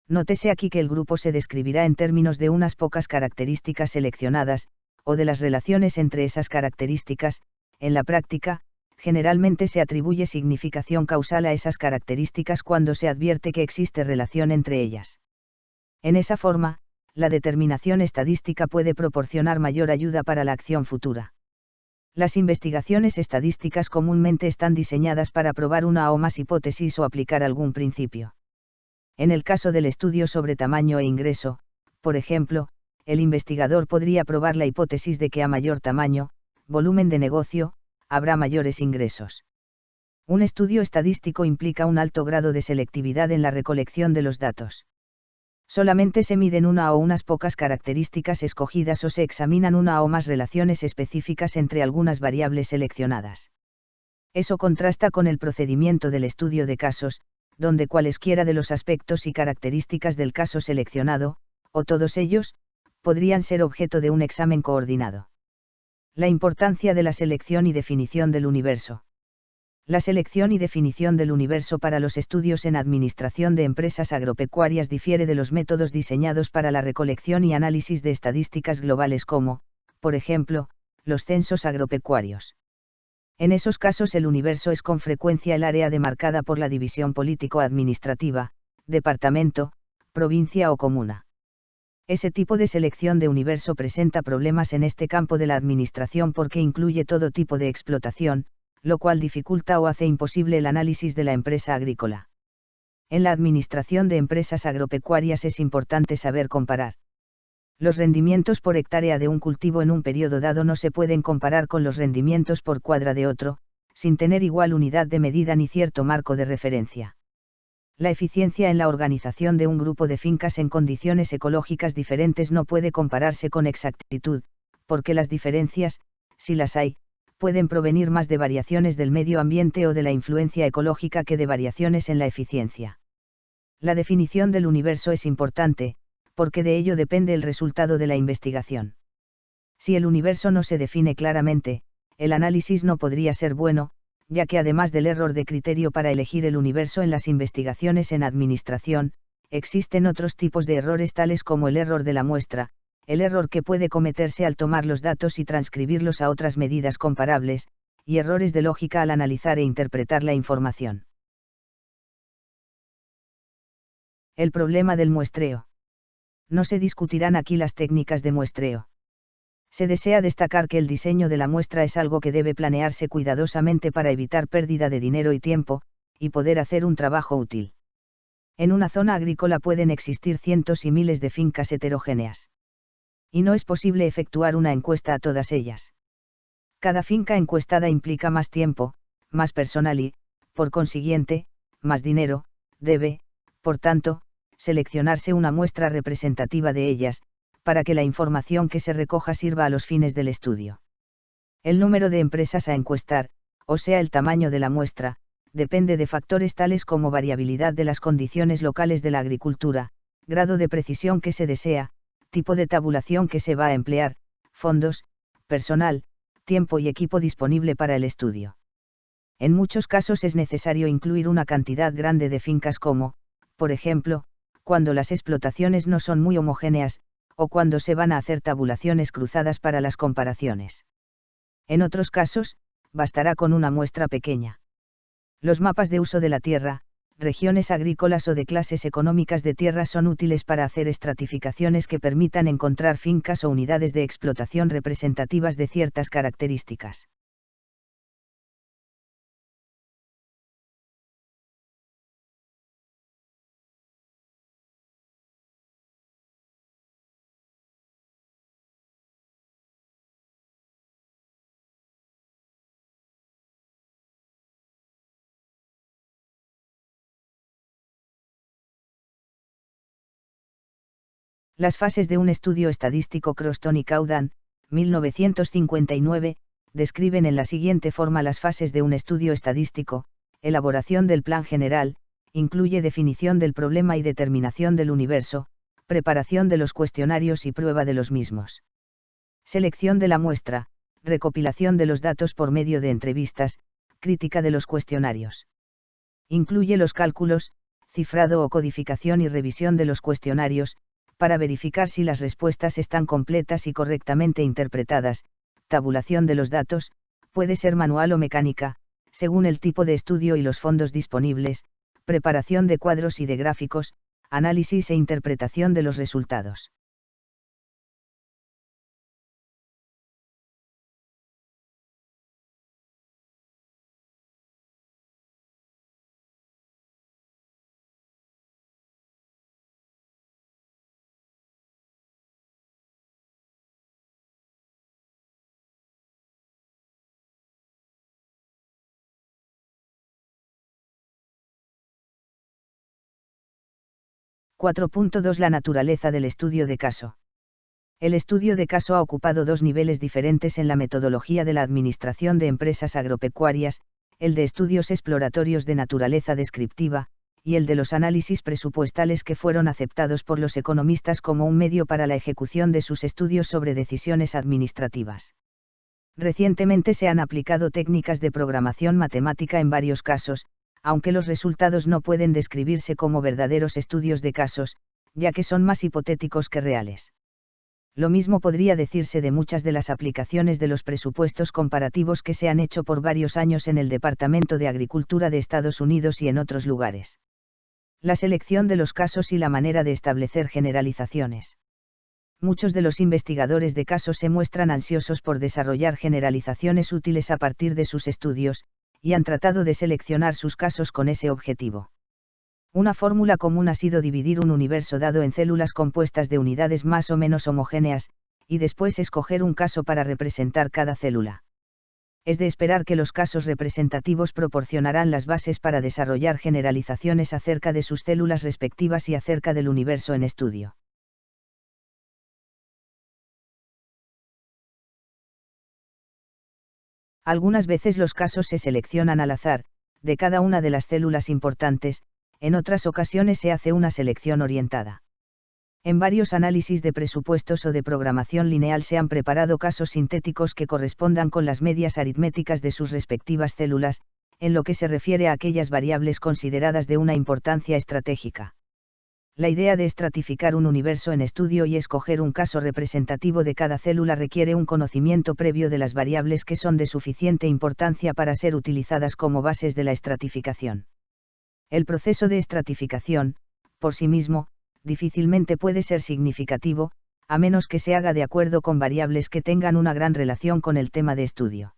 Nótese aquí que el grupo se describirá en términos de unas pocas características seleccionadas, o de las relaciones entre esas características. En la práctica, generalmente se atribuye significación causal a esas características cuando se advierte que existe relación entre ellas. En esa forma, la determinación estadística puede proporcionar mayor ayuda para la acción futura. Las investigaciones estadísticas comúnmente están diseñadas para probar una o más hipótesis o aplicar algún principio. En el caso del estudio sobre tamaño e ingreso, por ejemplo, el investigador podría probar la hipótesis de que a mayor tamaño, volumen de negocio, habrá mayores ingresos. Un estudio estadístico implica un alto grado de selectividad en la recolección de los datos. Solamente se miden una o unas pocas características escogidas o se examinan una o más relaciones específicas entre algunas variables seleccionadas. Eso contrasta con el procedimiento del estudio de casos, donde cualesquiera de los aspectos y características del caso seleccionado, o todos ellos, podrían ser objeto de un examen coordinado. La importancia de la selección y definición del universo. La selección y definición del universo para los estudios en administración de empresas agropecuarias difiere de los métodos diseñados para la recolección y análisis de estadísticas globales como, por ejemplo, los censos agropecuarios. En esos casos el universo es con frecuencia el área demarcada por la división político-administrativa, departamento, provincia o comuna. Ese tipo de selección de universo presenta problemas en este campo de la administración porque incluye todo tipo de explotación, lo cual dificulta o hace imposible el análisis de la empresa agrícola. En la administración de empresas agropecuarias es importante saber comparar. Los rendimientos por hectárea de un cultivo en un periodo dado no se pueden comparar con los rendimientos por cuadra de otro, sin tener igual unidad de medida ni cierto marco de referencia. La eficiencia en la organización de un grupo de fincas en condiciones ecológicas diferentes no puede compararse con exactitud, porque las diferencias, si las hay, pueden provenir más de variaciones del medio ambiente o de la influencia ecológica que de variaciones en la eficiencia. La definición del universo es importante, porque de ello depende el resultado de la investigación. Si el universo no se define claramente, el análisis no podría ser bueno, ya que además del error de criterio para elegir el universo en las investigaciones en administración, existen otros tipos de errores tales como el error de la muestra, el error que puede cometerse al tomar los datos y transcribirlos a otras medidas comparables, y errores de lógica al analizar e interpretar la información. El problema del muestreo. No se discutirán aquí las técnicas de muestreo. Se desea destacar que el diseño de la muestra es algo que debe planearse cuidadosamente para evitar pérdida de dinero y tiempo, y poder hacer un trabajo útil. En una zona agrícola pueden existir cientos y miles de fincas heterogéneas. Y no es posible efectuar una encuesta a todas ellas. Cada finca encuestada implica más tiempo, más personal y, por consiguiente, más dinero, debe, Por tanto, seleccionarse una muestra representativa de ellas, para que la información que se recoja sirva a los fines del estudio. El número de empresas a encuestar, o sea el tamaño de la muestra, depende de factores tales como variabilidad de las condiciones locales de la agricultura, grado de precisión que se desea, tipo de tabulación que se va a emplear, fondos, personal, tiempo y equipo disponible para el estudio. En muchos casos es necesario incluir una cantidad grande de fincas como, por ejemplo, cuando las explotaciones no son muy homogéneas, o cuando se van a hacer tabulaciones cruzadas para las comparaciones. En otros casos, bastará con una muestra pequeña. Los mapas de uso de la tierra, regiones agrícolas o de clases económicas de tierra son útiles para hacer estratificaciones que permitan encontrar fincas o unidades de explotación representativas de ciertas características. Las fases de un estudio estadístico. Croston y Caudan, 1959, describen en la siguiente forma las fases de un estudio estadístico: elaboración del plan general, incluye definición del problema y determinación del universo, preparación de los cuestionarios y prueba de los mismos. Selección de la muestra, recopilación de los datos por medio de entrevistas, crítica de los cuestionarios. Incluye los cálculos, cifrado o codificación y revisión de los cuestionarios, para verificar si las respuestas están completas y correctamente interpretadas. Tabulación de los datos, puede ser manual o mecánica, según el tipo de estudio y los fondos disponibles, preparación de cuadros y de gráficos, análisis e interpretación de los resultados. (4.2) La naturaleza del estudio de caso. El estudio de caso ha ocupado dos niveles diferentes en la metodología de la administración de empresas agropecuarias: el de estudios exploratorios de naturaleza descriptiva, y el de los análisis presupuestales, que fueron aceptados por los economistas como un medio para la ejecución de sus estudios sobre decisiones administrativas. Recientemente se han aplicado técnicas de programación matemática en varios casos, aunque los resultados no pueden describirse como verdaderos estudios de casos, ya que son más hipotéticos que reales. Lo mismo podría decirse de muchas de las aplicaciones de los presupuestos comparativos que se han hecho por varios años en el Departamento de Agricultura de Estados Unidos y en otros lugares. La selección de los casos y la manera de establecer generalizaciones. Muchos de los investigadores de casos se muestran ansiosos por desarrollar generalizaciones útiles a partir de sus estudios, y han tratado de seleccionar sus casos con ese objetivo. Una fórmula común ha sido dividir un universo dado en células compuestas de unidades más o menos homogéneas, y después escoger un caso para representar cada célula. Es de esperar que los casos representativos proporcionarán las bases para desarrollar generalizaciones acerca de sus células respectivas y acerca del universo en estudio. Algunas veces los casos se seleccionan al azar, de cada una de las células importantes, en otras ocasiones se hace una selección orientada. En varios análisis de presupuestos o de programación lineal se han preparado casos sintéticos que correspondan con las medias aritméticas de sus respectivas células, en lo que se refiere a aquellas variables consideradas de una importancia estratégica. La idea de estratificar un universo en estudio y escoger un caso representativo de cada célula requiere un conocimiento previo de las variables que son de suficiente importancia para ser utilizadas como bases de la estratificación. El proceso de estratificación, por sí mismo, difícilmente puede ser significativo, a menos que se haga de acuerdo con variables que tengan una gran relación con el tema de estudio.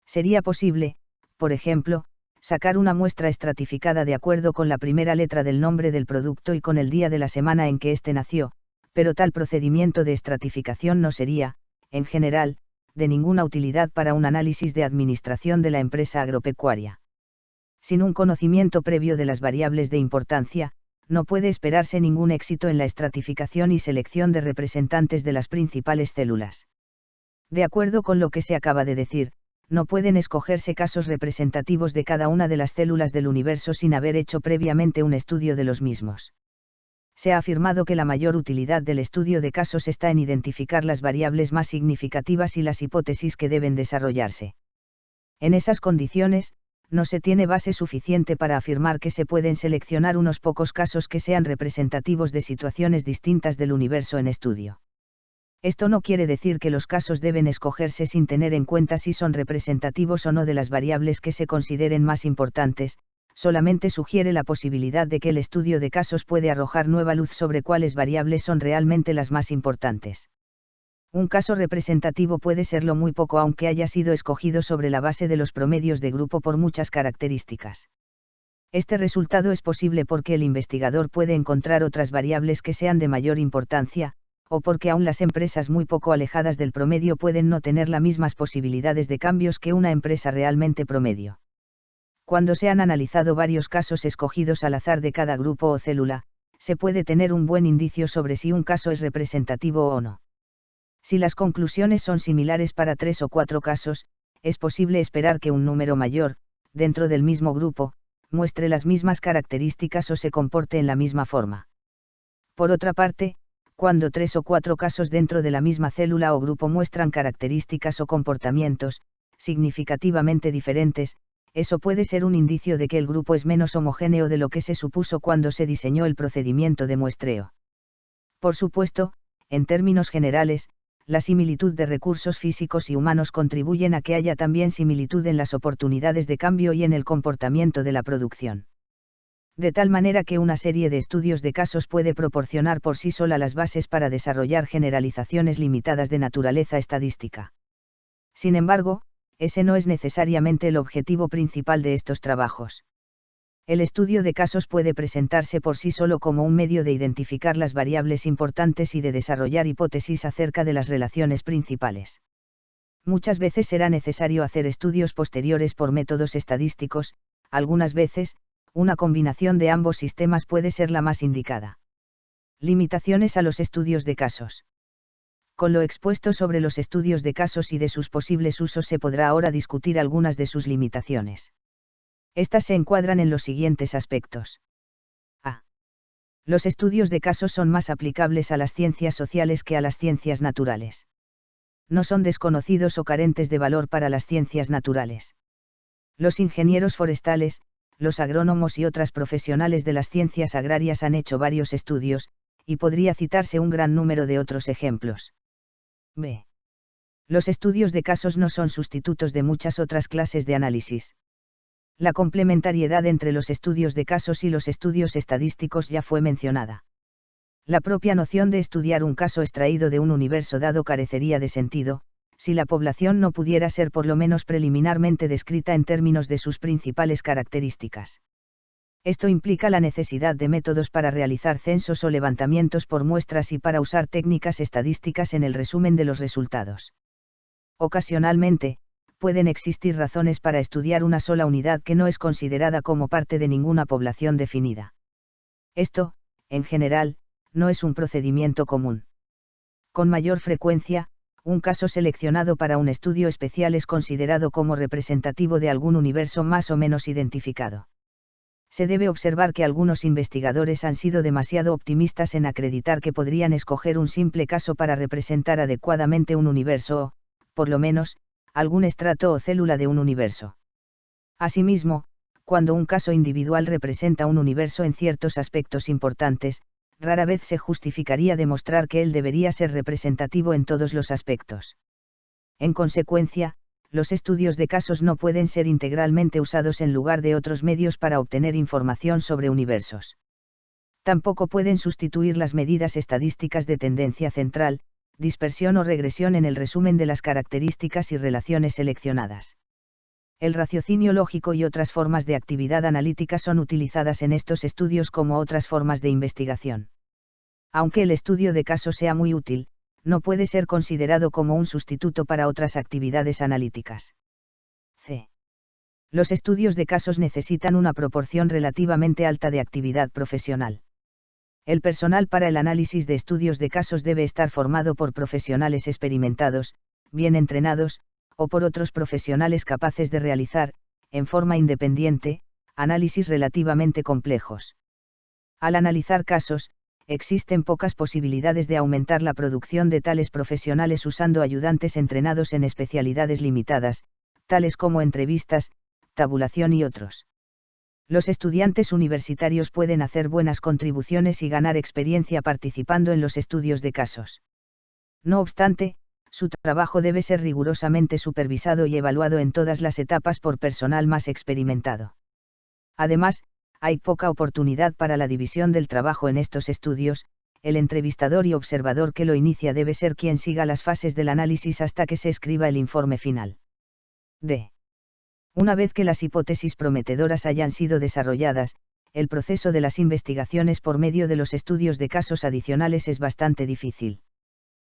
Sería posible, por ejemplo, sacar una muestra estratificada de acuerdo con la primera letra del nombre del producto y con el día de la semana en que éste nació, pero tal procedimiento de estratificación no sería, en general, de ninguna utilidad para un análisis de administración de la empresa agropecuaria. Sin un conocimiento previo de las variables de importancia, no puede esperarse ningún éxito en la estratificación y selección de representantes de las principales células. De acuerdo con lo que se acaba de decir, no pueden escogerse casos representativos de cada una de las células del universo sin haber hecho previamente un estudio de los mismos. Se ha afirmado que la mayor utilidad del estudio de casos está en identificar las variables más significativas y las hipótesis que deben desarrollarse. En esas condiciones, no se tiene base suficiente para afirmar que se pueden seleccionar unos pocos casos que sean representativos de situaciones distintas del universo en estudio. Esto no quiere decir que los casos deben escogerse sin tener en cuenta si son representativos o no de las variables que se consideren más importantes, solamente sugiere la posibilidad de que el estudio de casos puede arrojar nueva luz sobre cuáles variables son realmente las más importantes. Un caso representativo puede serlo muy poco aunque haya sido escogido sobre la base de los promedios de grupo por muchas características. Este resultado es posible porque el investigador puede encontrar otras variables que sean de mayor importancia, o porque aún las empresas muy poco alejadas del promedio pueden no tener las mismas posibilidades de cambios que una empresa realmente promedio. Cuando se han analizado varios casos escogidos al azar de cada grupo o célula, se puede tener un buen indicio sobre si un caso es representativo o no. Si las conclusiones son similares para 3 o 4 casos, es posible esperar que un número mayor, dentro del mismo grupo, muestre las mismas características o se comporte en la misma forma. Por otra parte, cuando 3 o 4 casos dentro de la misma célula o grupo muestran características o comportamientos significativamente diferentes, eso puede ser un indicio de que el grupo es menos homogéneo de lo que se supuso cuando se diseñó el procedimiento de muestreo. Por supuesto, en términos generales, la similitud de recursos físicos y humanos contribuyen a que haya también similitud en las oportunidades de cambio y en el comportamiento de la producción. De tal manera que una serie de estudios de casos puede proporcionar por sí sola las bases para desarrollar generalizaciones limitadas de naturaleza estadística. Sin embargo, ese no es necesariamente el objetivo principal de estos trabajos. El estudio de casos puede presentarse por sí solo como un medio de identificar las variables importantes y de desarrollar hipótesis acerca de las relaciones principales. Muchas veces será necesario hacer estudios posteriores por métodos estadísticos, algunas veces, una combinación de ambos sistemas puede ser la más indicada. Limitaciones a los estudios de casos. Con lo expuesto sobre los estudios de casos y de sus posibles usos se podrá ahora discutir algunas de sus limitaciones. Estas se encuadran en los siguientes aspectos. A. Los estudios de casos son más aplicables a las ciencias sociales que a las ciencias naturales. No son desconocidos o carentes de valor para las ciencias naturales. Los ingenieros forestales, los agrónomos y otras profesionales de las ciencias agrarias han hecho varios estudios, y podría citarse un gran número de otros ejemplos. B. Los estudios de casos no son sustitutos de muchas otras clases de análisis. La complementariedad entre los estudios de casos y los estudios estadísticos ya fue mencionada. La propia noción de estudiar un caso extraído de un universo dado carecería de sentido, si la población no pudiera ser por lo menos preliminarmente descrita en términos de sus principales características. Esto implica la necesidad de métodos para realizar censos o levantamientos por muestras y para usar técnicas estadísticas en el resumen de los resultados. Ocasionalmente, pueden existir razones para estudiar una sola unidad que no es considerada como parte de ninguna población definida. Esto, en general, no es un procedimiento común. Con mayor frecuencia, un caso seleccionado para un estudio especial es considerado como representativo de algún universo más o menos identificado. Se debe observar que algunos investigadores han sido demasiado optimistas en acreditar que podrían escoger un simple caso para representar adecuadamente un universo o, por lo menos, algún estrato o célula de un universo. Asimismo, cuando un caso individual representa un universo en ciertos aspectos importantes, rara vez se justificaría demostrar que él debería ser representativo en todos los aspectos. En consecuencia, los estudios de casos no pueden ser integralmente usados en lugar de otros medios para obtener información sobre universos. Tampoco pueden sustituir las medidas estadísticas de tendencia central, dispersión o regresión en el resumen de las características y relaciones seleccionadas. El raciocinio lógico y otras formas de actividad analítica son utilizadas en estos estudios como otras formas de investigación. Aunque el estudio de casos sea muy útil, no puede ser considerado como un sustituto para otras actividades analíticas. C. Los estudios de casos necesitan una proporción relativamente alta de actividad profesional. El personal para el análisis de estudios de casos debe estar formado por profesionales experimentados, bien entrenados, o por otros profesionales capaces de realizar, en forma independiente, análisis relativamente complejos. Al analizar casos, existen pocas posibilidades de aumentar la producción de tales profesionales usando ayudantes entrenados en especialidades limitadas, tales como entrevistas, tabulación y otros. Los estudiantes universitarios pueden hacer buenas contribuciones y ganar experiencia participando en los estudios de casos. No obstante, su trabajo debe ser rigurosamente supervisado y evaluado en todas las etapas por personal más experimentado. Además, hay poca oportunidad para la división del trabajo en estos estudios. El entrevistador y observador que lo inicia debe ser quien siga las fases del análisis hasta que se escriba el informe final. Una vez que las hipótesis prometedoras hayan sido desarrolladas, el proceso de las investigaciones por medio de los estudios de casos adicionales es bastante difícil.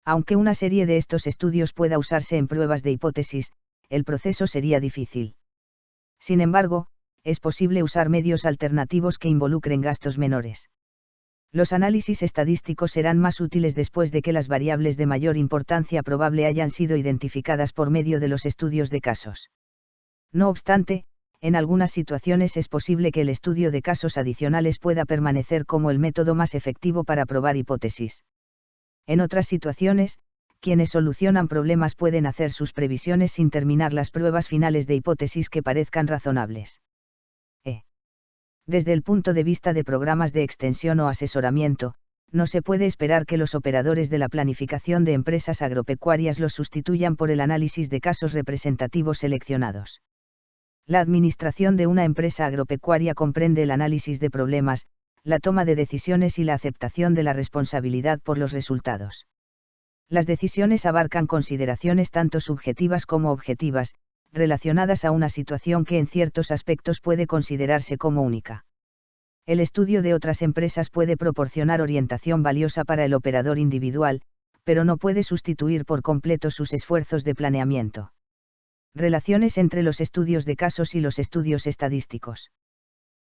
Aunque una serie de estos estudios pueda usarse en pruebas de hipótesis, el proceso sería difícil. Sin embargo, es posible usar medios alternativos que involucren gastos menores. Los análisis estadísticos serán más útiles después de que las variables de mayor importancia probable hayan sido identificadas por medio de los estudios de casos. No obstante, en algunas situaciones es posible que el estudio de casos adicionales pueda permanecer como el método más efectivo para probar hipótesis. En otras situaciones, quienes solucionan problemas pueden hacer sus previsiones sin terminar las pruebas finales de hipótesis que parezcan razonables. Desde el punto de vista de programas de extensión o asesoramiento, no se puede esperar que los operadores de la planificación de empresas agropecuarias los sustituyan por el análisis de casos representativos seleccionados. La administración de una empresa agropecuaria comprende el análisis de problemas, la toma de decisiones y la aceptación de la responsabilidad por los resultados. Las decisiones abarcan consideraciones tanto subjetivas como objetivas, relacionadas a una situación que en ciertos aspectos puede considerarse como única. El estudio de otras empresas puede proporcionar orientación valiosa para el operador individual, pero no puede sustituir por completo sus esfuerzos de planeamiento. Relaciones entre los estudios de casos y los estudios estadísticos.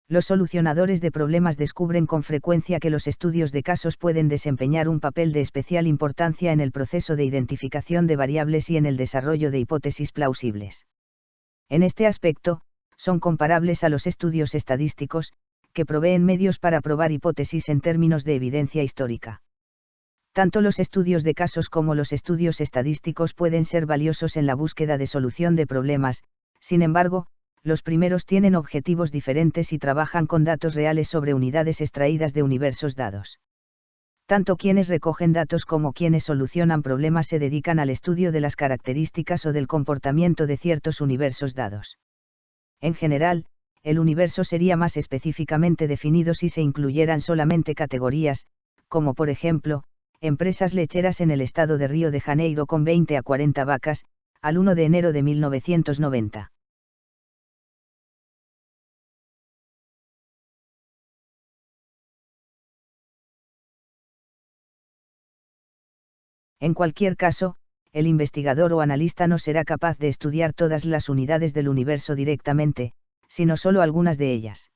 Los solucionadores de problemas descubren con frecuencia que los estudios de casos pueden desempeñar un papel de especial importancia en el proceso de identificación de variables y en el desarrollo de hipótesis plausibles. En este aspecto, son comparables a los estudios estadísticos, que proveen medios para probar hipótesis en términos de evidencia histórica. Tanto los estudios de casos como los estudios estadísticos pueden ser valiosos en la búsqueda de solución de problemas, sin embargo, los primeros tienen objetivos diferentes y trabajan con datos reales sobre unidades extraídas de universos dados. Tanto quienes recogen datos como quienes solucionan problemas se dedican al estudio de las características o del comportamiento de ciertos universos dados. En general, el universo sería más específicamente definido si se incluyeran solamente categorías, como por ejemplo, empresas lecheras en el estado de Río de Janeiro con 20 a 40 vacas, al 1 de enero de 1990. En cualquier caso, el investigador o analista no será capaz de estudiar todas las unidades del universo directamente, sino solo algunas de ellas.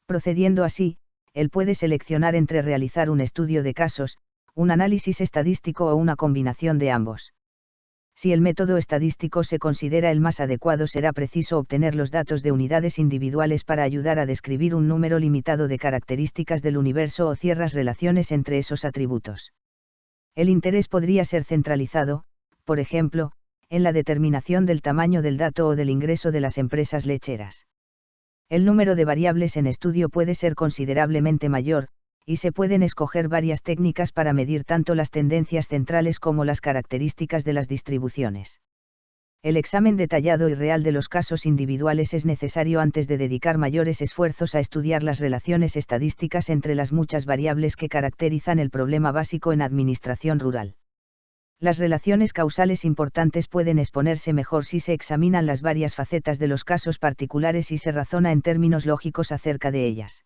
Procediendo así, él puede seleccionar entre realizar un estudio de casos, un análisis estadístico o una combinación de ambos. Si el método estadístico se considera el más adecuado, será preciso obtener los datos de unidades individuales para ayudar a describir un número limitado de características del universo o ciertas relaciones entre esos atributos. El interés podría ser centralizado, por ejemplo, en la determinación del tamaño del dato o del ingreso de las empresas lecheras. El número de variables en estudio puede ser considerablemente mayor, y se pueden escoger varias técnicas para medir tanto las tendencias centrales como las características de las distribuciones. El examen detallado y real de los casos individuales es necesario antes de dedicar mayores esfuerzos a estudiar las relaciones estadísticas entre las muchas variables que caracterizan el problema básico en administración rural. Las relaciones causales importantes pueden exponerse mejor si se examinan las varias facetas de los casos particulares y se razona en términos lógicos acerca de ellas.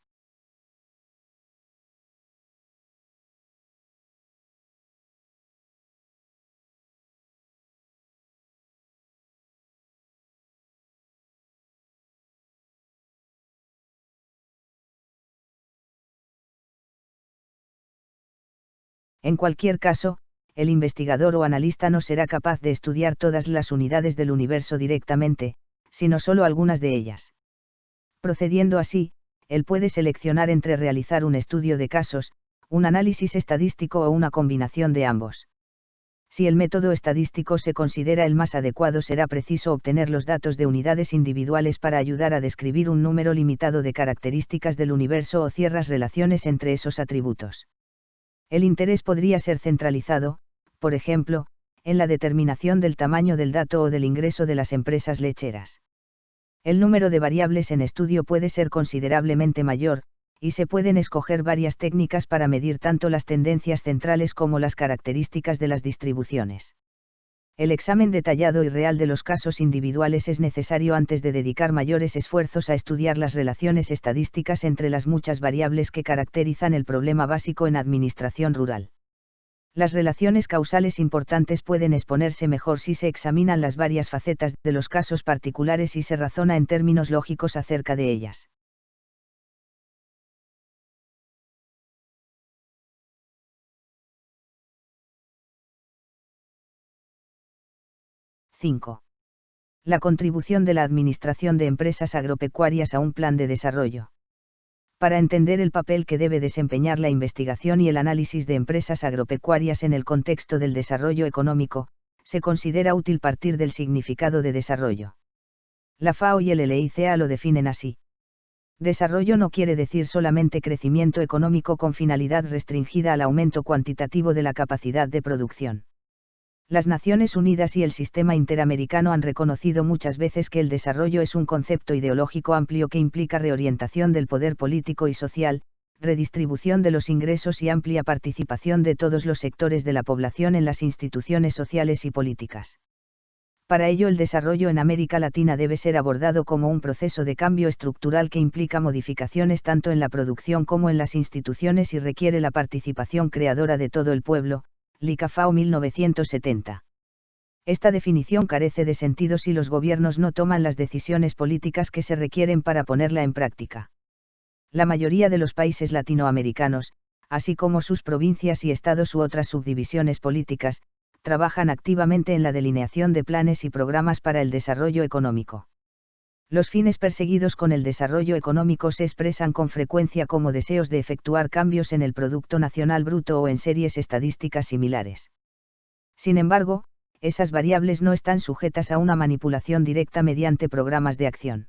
En cualquier caso, el investigador o analista no será capaz de estudiar todas las unidades del universo directamente, sino solo algunas de ellas. Procediendo así, él puede seleccionar entre realizar un estudio de casos, un análisis estadístico o una combinación de ambos. Si el método estadístico se considera el más adecuado, será preciso obtener los datos de unidades individuales para ayudar a describir un número limitado de características del universo o ciertas relaciones entre esos atributos. El interés podría ser centralizado, por ejemplo, en la determinación del tamaño del dato o del ingreso de las empresas lecheras. El número de variables en estudio puede ser considerablemente mayor, y se pueden escoger varias técnicas para medir tanto las tendencias centrales como las características de las distribuciones. El examen detallado y real de los casos individuales es necesario antes de dedicar mayores esfuerzos a estudiar las relaciones estadísticas entre las muchas variables que caracterizan el problema básico en administración rural. Las relaciones causales importantes pueden exponerse mejor si se examinan las varias facetas de los casos particulares y se razona en términos lógicos acerca de ellas. (5) La contribución de la Administración de Empresas Agropecuarias a un plan de desarrollo. Para entender el papel que debe desempeñar la investigación y el análisis de empresas agropecuarias en el contexto del desarrollo económico, se considera útil partir del significado de desarrollo. La FAO y el LICA lo definen así. Desarrollo no quiere decir solamente crecimiento económico con finalidad restringida al aumento cuantitativo de la capacidad de producción. Las Naciones Unidas y el sistema interamericano han reconocido muchas veces que el desarrollo es un concepto ideológico amplio que implica reorientación del poder político y social, redistribución de los ingresos y amplia participación de todos los sectores de la población en las instituciones sociales y políticas. Para ello, el desarrollo en América Latina debe ser abordado como un proceso de cambio estructural que implica modificaciones tanto en la producción como en las instituciones y requiere la participación creadora de todo el pueblo. LICA-FAO 1970. Esta definición carece de sentido si los gobiernos no toman las decisiones políticas que se requieren para ponerla en práctica. La mayoría de los países latinoamericanos, así como sus provincias y estados u otras subdivisiones políticas, trabajan activamente en la delineación de planes y programas para el desarrollo económico. Los fines perseguidos con el desarrollo económico se expresan con frecuencia como deseos de efectuar cambios en el Producto Nacional Bruto o en series estadísticas similares. Sin embargo, esas variables no están sujetas a una manipulación directa mediante programas de acción.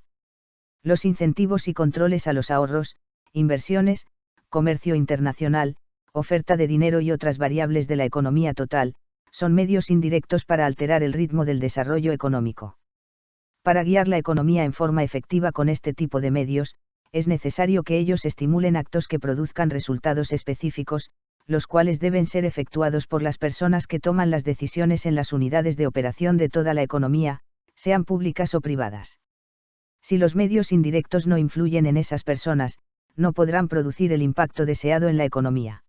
Los incentivos y controles a los ahorros, inversiones, comercio internacional, oferta de dinero y otras variables de la economía total, son medios indirectos para alterar el ritmo del desarrollo económico. Para guiar la economía en forma efectiva con este tipo de medios, es necesario que ellos estimulen actos que produzcan resultados específicos, los cuales deben ser efectuados por las personas que toman las decisiones en las unidades de operación de toda la economía, sean públicas o privadas. Si los medios indirectos no influyen en esas personas, no podrán producir el impacto deseado en la economía.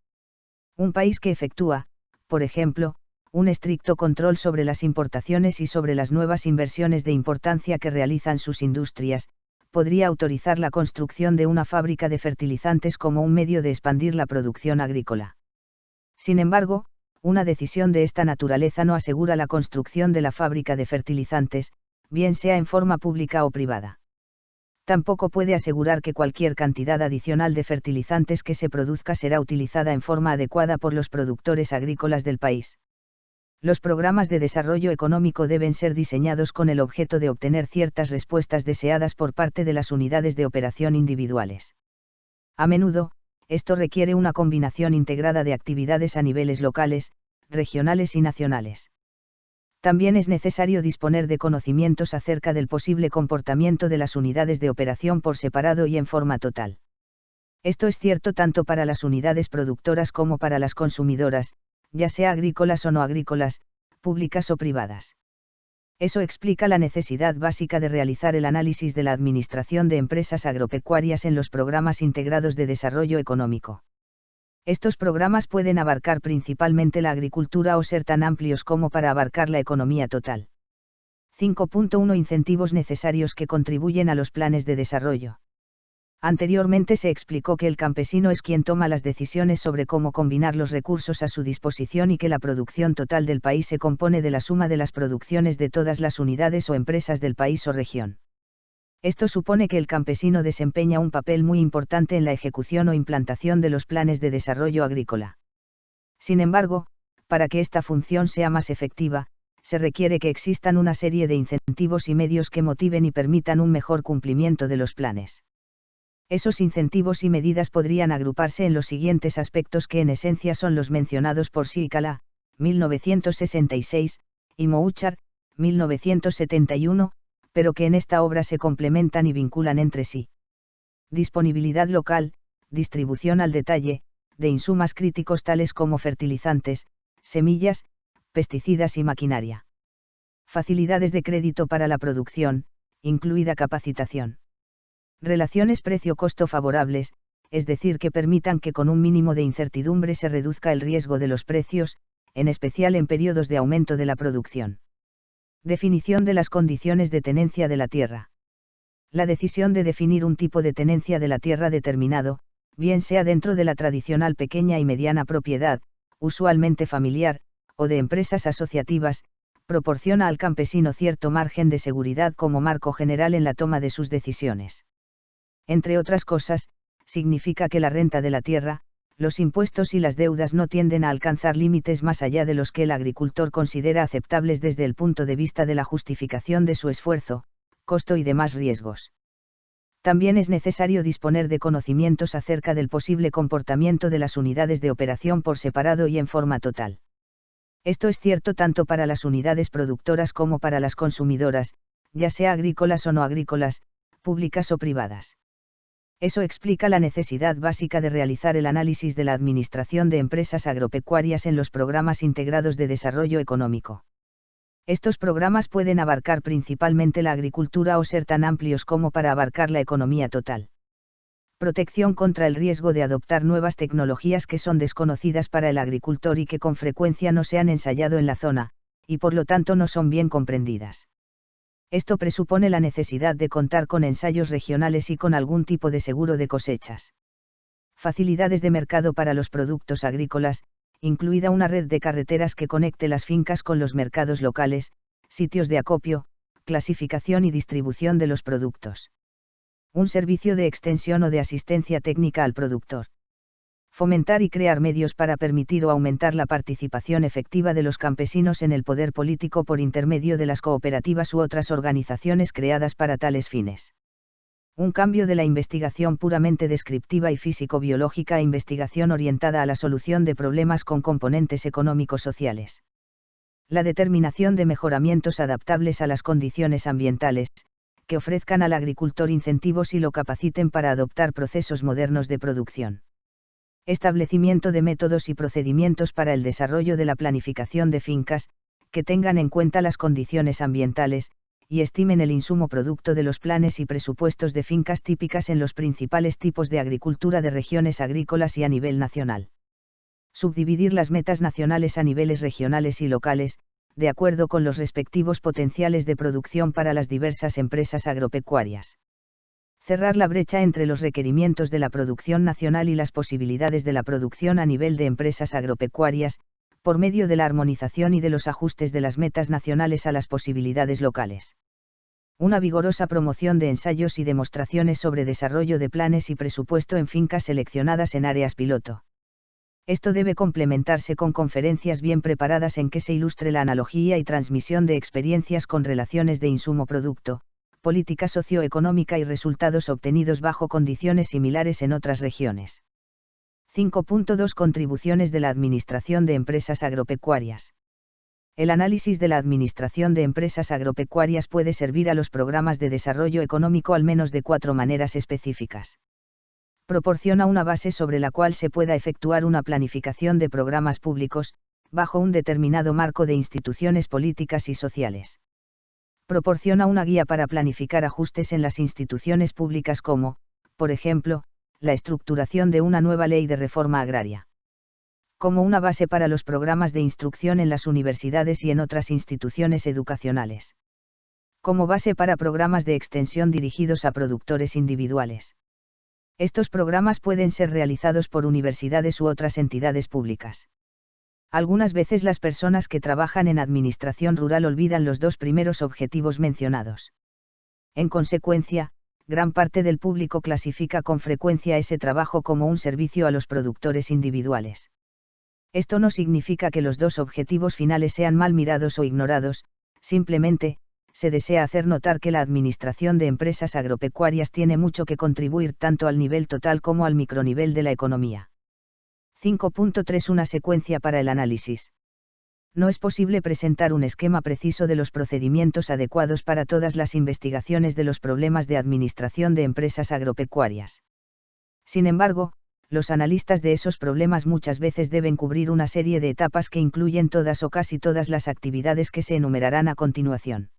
Un país que efectúa, por ejemplo, un estricto control sobre las importaciones y sobre las nuevas inversiones de importancia que realizan sus industrias, podría autorizar la construcción de una fábrica de fertilizantes como un medio de expandir la producción agrícola. Sin embargo, una decisión de esta naturaleza no asegura la construcción de la fábrica de fertilizantes, bien sea en forma pública o privada. Tampoco puede asegurar que cualquier cantidad adicional de fertilizantes que se produzca será utilizada en forma adecuada por los productores agrícolas del país. Los programas de desarrollo económico deben ser diseñados con el objeto de obtener ciertas respuestas deseadas por parte de las unidades de operación individuales. A menudo, esto requiere una combinación integrada de actividades a niveles locales, regionales y nacionales. También es necesario disponer de conocimientos acerca del posible comportamiento de las unidades de operación por separado y en forma total. Esto es cierto tanto para las unidades productoras como para las consumidoras, ya sea agrícolas o no agrícolas, públicas o privadas. Eso explica la necesidad básica de realizar el análisis de la administración de empresas agropecuarias en los programas integrados de desarrollo económico. Estos programas pueden abarcar principalmente la agricultura o ser tan amplios como para abarcar la economía total. 5.1 Incentivos necesarios que contribuyen a los planes de desarrollo. Anteriormente se explicó que el campesino es quien toma las decisiones sobre cómo combinar los recursos a su disposición y que la producción total del país se compone de la suma de las producciones de todas las unidades o empresas del país o región. Esto supone que el campesino desempeña un papel muy importante en la ejecución o implantación de los planes de desarrollo agrícola. Sin embargo, para que esta función sea más efectiva, se requiere que existan una serie de incentivos y medios que motiven y permitan un mejor cumplimiento de los planes. Esos incentivos y medidas podrían agruparse en los siguientes aspectos que en esencia son los mencionados por Sikala, 1966, y Mouchard, 1971, pero que en esta obra se complementan y vinculan entre sí. Disponibilidad local, distribución al detalle, de insumos críticos tales como fertilizantes, semillas, pesticidas y maquinaria. Facilidades de crédito para la producción, incluida capacitación. Relaciones precio-costo favorables, es decir, que permitan que con un mínimo de incertidumbre se reduzca el riesgo de los precios, en especial en periodos de aumento de la producción. Definición de las condiciones de tenencia de la tierra. La decisión de definir un tipo de tenencia de la tierra determinado, bien sea dentro de la tradicional pequeña y mediana propiedad, usualmente familiar, o de empresas asociativas, proporciona al campesino cierto margen de seguridad como marco general en la toma de sus decisiones. Entre otras cosas, significa que la renta de la tierra, los impuestos y las deudas no tienden a alcanzar límites más allá de los que el agricultor considera aceptables desde el punto de vista de la justificación de su esfuerzo, costo y demás riesgos. También es necesario disponer de conocimientos acerca del posible comportamiento de las unidades de operación por separado y en forma total. Esto es cierto tanto para las unidades productoras como para las consumidoras, ya sea agrícolas o no agrícolas, públicas o privadas. Eso explica la necesidad básica de realizar el análisis de la administración de empresas agropecuarias en los programas integrados de desarrollo económico. Estos programas pueden abarcar principalmente la agricultura o ser tan amplios como para abarcar la economía total. Protección contra el riesgo de adoptar nuevas tecnologías que son desconocidas para el agricultor y que con frecuencia no se han ensayado en la zona, y por lo tanto no son bien comprendidas. Esto presupone la necesidad de contar con ensayos regionales y con algún tipo de seguro de cosechas. Facilidades de mercado para los productos agrícolas, incluida una red de carreteras que conecte las fincas con los mercados locales, sitios de acopio, clasificación y distribución de los productos. Un servicio de extensión o de asistencia técnica al productor. Fomentar y crear medios para permitir o aumentar la participación efectiva de los campesinos en el poder político por intermedio de las cooperativas u otras organizaciones creadas para tales fines. Un cambio de la investigación puramente descriptiva y físico-biológica a investigación orientada a la solución de problemas con componentes económico-sociales. La determinación de mejoramientos adaptables a las condiciones ambientales, que ofrezcan al agricultor incentivos y lo capaciten para adoptar procesos modernos de producción. Establecimiento de métodos y procedimientos para el desarrollo de la planificación de fincas, que tengan en cuenta las condiciones ambientales, y estimen el insumo producto de los planes y presupuestos de fincas típicas en los principales tipos de agricultura de regiones agrícolas y a nivel nacional. Subdividir las metas nacionales a niveles regionales y locales, de acuerdo con los respectivos potenciales de producción para las diversas empresas agropecuarias. Cerrar la brecha entre los requerimientos de la producción nacional y las posibilidades de la producción a nivel de empresas agropecuarias, por medio de la armonización y de los ajustes de las metas nacionales a las posibilidades locales. Una vigorosa promoción de ensayos y demostraciones sobre desarrollo de planes y presupuesto en fincas seleccionadas en áreas piloto. Esto debe complementarse con conferencias bien preparadas en que se ilustre la analogía y transmisión de experiencias con relaciones de insumo-producto, política socioeconómica y resultados obtenidos bajo condiciones similares en otras regiones. 5.2 Contribuciones de la Administración de Empresas Agropecuarias. El análisis de la administración de empresas agropecuarias puede servir a los programas de desarrollo económico al menos de 4 maneras específicas. Proporciona una base sobre la cual se pueda efectuar una planificación de programas públicos, bajo un determinado marco de instituciones políticas y sociales. Proporciona una guía para planificar ajustes en las instituciones públicas como, por ejemplo, la estructuración de una nueva ley de reforma agraria. Como una base para los programas de instrucción en las universidades y en otras instituciones educacionales. Como base para programas de extensión dirigidos a productores individuales. Estos programas pueden ser realizados por universidades u otras entidades públicas. Algunas veces las personas que trabajan en administración rural olvidan los dos primeros objetivos mencionados. En consecuencia, gran parte del público clasifica con frecuencia ese trabajo como un servicio a los productores individuales. Esto no significa que los dos objetivos finales sean mal mirados o ignorados, simplemente, se desea hacer notar que la administración de empresas agropecuarias tiene mucho que contribuir tanto al nivel total como al micronivel de la economía. 5.3 Una secuencia para el análisis. No es posible presentar un esquema preciso de los procedimientos adecuados para todas las investigaciones de los problemas de administración de empresas agropecuarias. Sin embargo, los analistas de esos problemas muchas veces deben cubrir una serie de etapas que incluyen todas o casi todas las actividades que se enumerarán a continuación.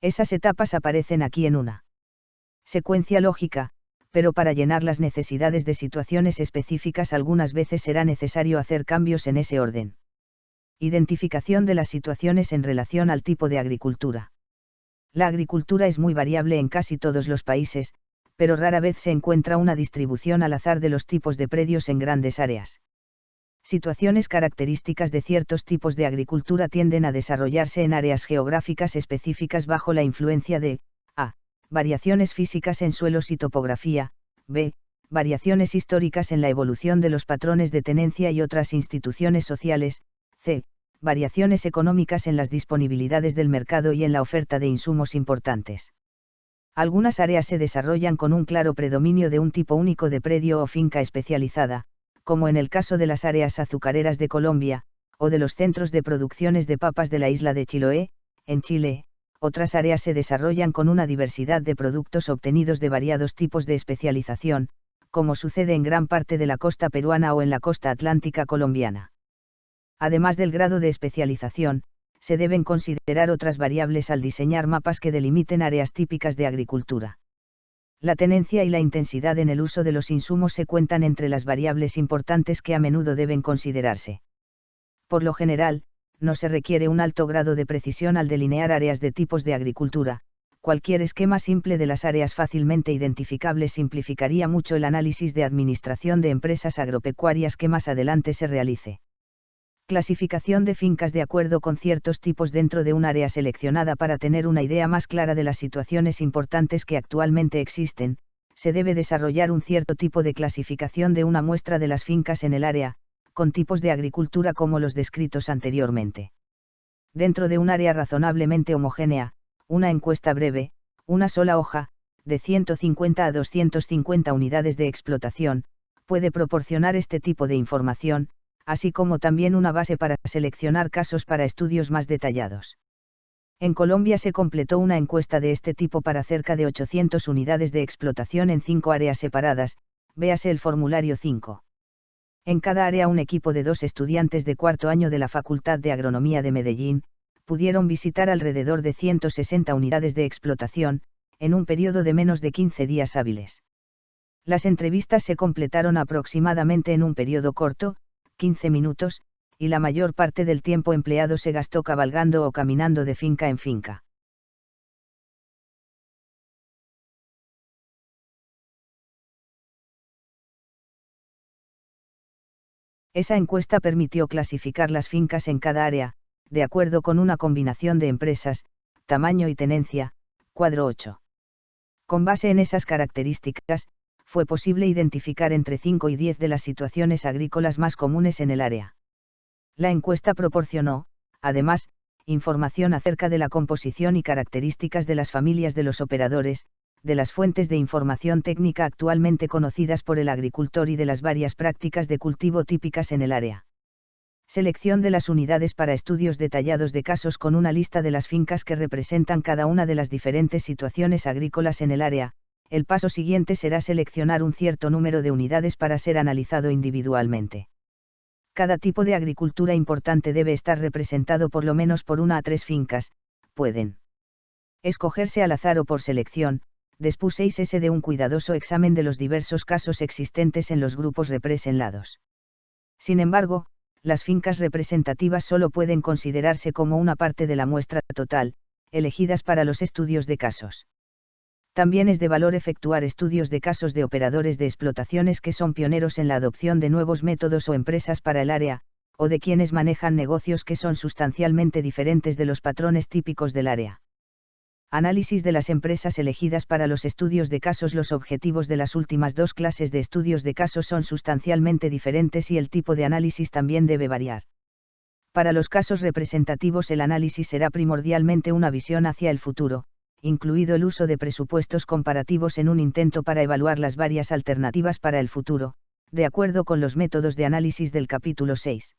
Esas etapas aparecen aquí en una secuencia lógica, pero para llenar las necesidades de situaciones específicas algunas veces será necesario hacer cambios en ese orden. Identificación de las situaciones en relación al tipo de agricultura. La agricultura es muy variable en casi todos los países, pero rara vez se encuentra una distribución al azar de los tipos de predios en grandes áreas. Situaciones características de ciertos tipos de agricultura tienden a desarrollarse en áreas geográficas específicas bajo la influencia de a. Variaciones físicas en suelos y topografía, b. Variaciones históricas en la evolución de los patrones de tenencia y otras instituciones sociales, c. Variaciones económicas en las disponibilidades del mercado y en la oferta de insumos importantes. Algunas áreas se desarrollan con un claro predominio de un tipo único de predio o finca especializada, como en el caso de las áreas azucareras de Colombia, o de los centros de producciones de papas de la isla de Chiloé, en Chile. Otras áreas se desarrollan con una diversidad de productos obtenidos de variados tipos de especialización, como sucede en gran parte de la costa peruana o en la costa atlántica colombiana. Además del grado de especialización, se deben considerar otras variables al diseñar mapas que delimiten áreas típicas de agricultura. La tenencia y la intensidad en el uso de los insumos se cuentan entre las variables importantes que a menudo deben considerarse. Por lo general, no se requiere un alto grado de precisión al delinear áreas de tipos de agricultura. Cualquier esquema simple de las áreas fácilmente identificables simplificaría mucho el análisis de administración de empresas agropecuarias que más adelante se realice. Clasificación de fincas de acuerdo con ciertos tipos dentro de un área seleccionada. Para tener una idea más clara de las situaciones importantes que actualmente existen, se debe desarrollar un cierto tipo de clasificación de una muestra de las fincas en el área, con tipos de agricultura como los descritos anteriormente. Dentro de un área razonablemente homogénea, una encuesta breve, una sola hoja, de 150 a 250 unidades de explotación, puede proporcionar este tipo de información, así como también una base para seleccionar casos para estudios más detallados. En Colombia se completó una encuesta de este tipo para cerca de 800 unidades de explotación en 5 áreas separadas, véase el formulario 5. En cada área un equipo de 2 estudiantes de cuarto año de la Facultad de Agronomía de Medellín, pudieron visitar alrededor de 160 unidades de explotación, en un periodo de menos de 15 días hábiles. Las entrevistas se completaron aproximadamente en un periodo corto, 15 minutos, y la mayor parte del tiempo empleado se gastó cabalgando o caminando de finca en finca. Esa encuesta permitió clasificar las fincas en cada área, de acuerdo con una combinación de empresas, tamaño y tenencia, cuadro 8. Con base en esas características, fue posible identificar entre 5 y 10 de las situaciones agrícolas más comunes en el área. La encuesta proporcionó, además, información acerca de la composición y características de las familias de los operadores, de las fuentes de información técnica actualmente conocidas por el agricultor y de las varias prácticas de cultivo típicas en el área. Selección de las unidades para estudios detallados de casos con una lista de las fincas que representan cada una de las diferentes situaciones agrícolas en el área. El paso siguiente será seleccionar un cierto número de unidades para ser analizado individualmente. Cada tipo de agricultura importante debe estar representado por lo menos por 1 a 3 fincas, pueden escogerse al azar o por selección. Dispuséis de un cuidadoso examen de los diversos casos existentes en los grupos representados. Sin embargo, las fincas representativas solo pueden considerarse como una parte de la muestra total, elegidas para los estudios de casos. También es de valor efectuar estudios de casos de operadores de explotaciones que son pioneros en la adopción de nuevos métodos o empresas para el área, o de quienes manejan negocios que son sustancialmente diferentes de los patrones típicos del área. Análisis de las empresas elegidas para los estudios de casos. Los objetivos de las últimas dos clases de estudios de casos son sustancialmente diferentes y el tipo de análisis también debe variar. Para los casos representativos el análisis será primordialmente una visión hacia el futuro, incluido el uso de presupuestos comparativos en un intento para evaluar las varias alternativas para el futuro, de acuerdo con los métodos de análisis del capítulo 6.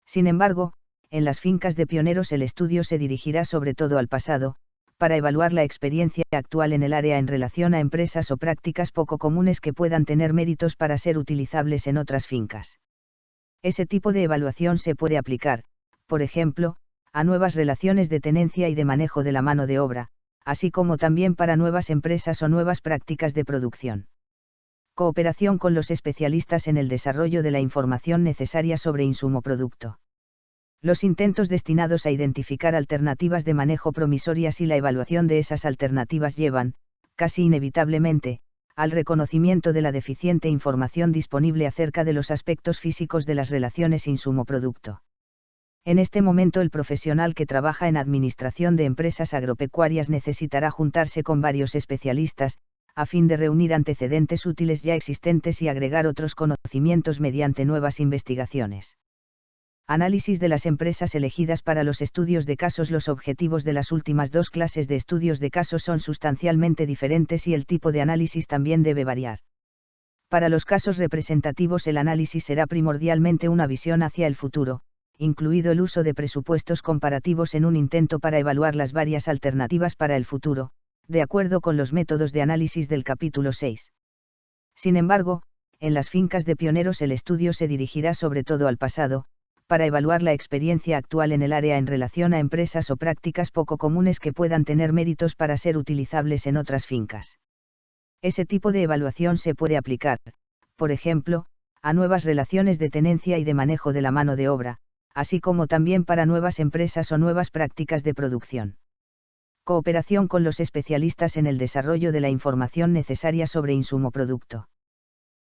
Sin embargo, en las fincas de pioneros el estudio se dirigirá sobre todo al pasado, para evaluar la experiencia actual en el área en relación a empresas o prácticas poco comunes que puedan tener méritos para ser utilizables en otras fincas. Ese tipo de evaluación se puede aplicar, por ejemplo, a nuevas relaciones de tenencia y de manejo de la mano de obra, así como también para nuevas empresas o nuevas prácticas de producción. Cooperación con los especialistas en el desarrollo de la información necesaria sobre insumo-producto. Los intentos destinados a identificar alternativas de manejo promisorias y la evaluación de esas alternativas llevan, casi inevitablemente, al reconocimiento de la deficiente información disponible acerca de los aspectos físicos de las relaciones insumo-producto. En este momento el profesional que trabaja en administración de empresas agropecuarias necesitará juntarse con varios especialistas, a fin de reunir antecedentes útiles ya existentes y agregar otros conocimientos mediante nuevas investigaciones. Análisis de las empresas elegidas para los estudios de casos. Los objetivos de las últimas dos clases de estudios de casos son sustancialmente diferentes y el tipo de análisis también debe variar. Para los casos representativos el análisis será primordialmente una visión hacia el futuro, incluido el uso de presupuestos comparativos en un intento para evaluar las varias alternativas para el futuro, de acuerdo con los métodos de análisis del capítulo 6. Sin embargo, en las fincas de pioneros el estudio se dirigirá sobre todo al pasado, para evaluar la experiencia actual en el área en relación a empresas o prácticas poco comunes que puedan tener méritos para ser utilizables en otras fincas. Ese tipo de evaluación se puede aplicar, por ejemplo, a nuevas relaciones de tenencia y de manejo de la mano de obra, así como también para nuevas empresas o nuevas prácticas de producción. Cooperación con los especialistas en el desarrollo de la información necesaria sobre insumo-producto.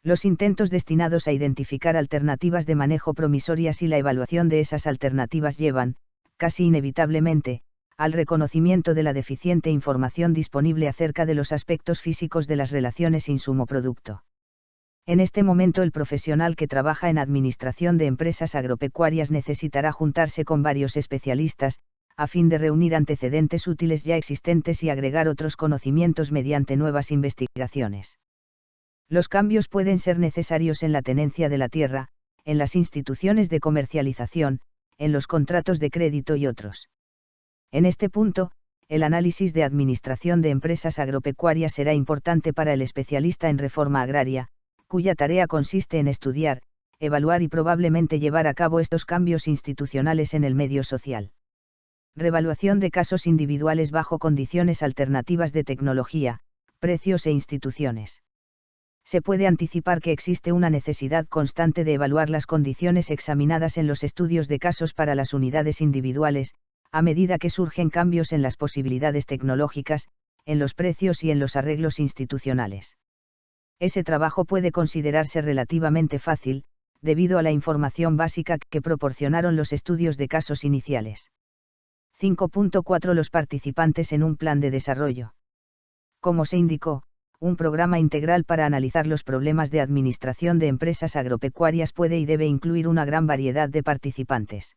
Los intentos destinados a identificar alternativas de manejo promisorias y la evaluación de esas alternativas llevan, casi inevitablemente, al reconocimiento de la deficiente información disponible acerca de los aspectos físicos de las relaciones insumo-producto. En este momento el profesional que trabaja en administración de empresas agropecuarias necesitará juntarse con varios especialistas, a fin de reunir antecedentes útiles ya existentes y agregar otros conocimientos mediante nuevas investigaciones. Los cambios pueden ser necesarios en la tenencia de la tierra, en las instituciones de comercialización, en los contratos de crédito y otros. En este punto, el análisis de administración de empresas agropecuarias será importante para el especialista en reforma agraria, cuya tarea consiste en estudiar, evaluar y probablemente llevar a cabo estos cambios institucionales en el medio social. Revaluación de casos individuales bajo condiciones alternativas de tecnología, precios e instituciones. Se puede anticipar que existe una necesidad constante de evaluar las condiciones examinadas en los estudios de casos para las unidades individuales, a medida que surgen cambios en las posibilidades tecnológicas, en los precios y en los arreglos institucionales. Ese trabajo puede considerarse relativamente fácil, debido a la información básica que proporcionaron los estudios de casos iniciales. 5.4 Los participantes en un plan de desarrollo. Como se indicó, un programa integral para analizar los problemas de administración de empresas agropecuarias puede y debe incluir una gran variedad de participantes.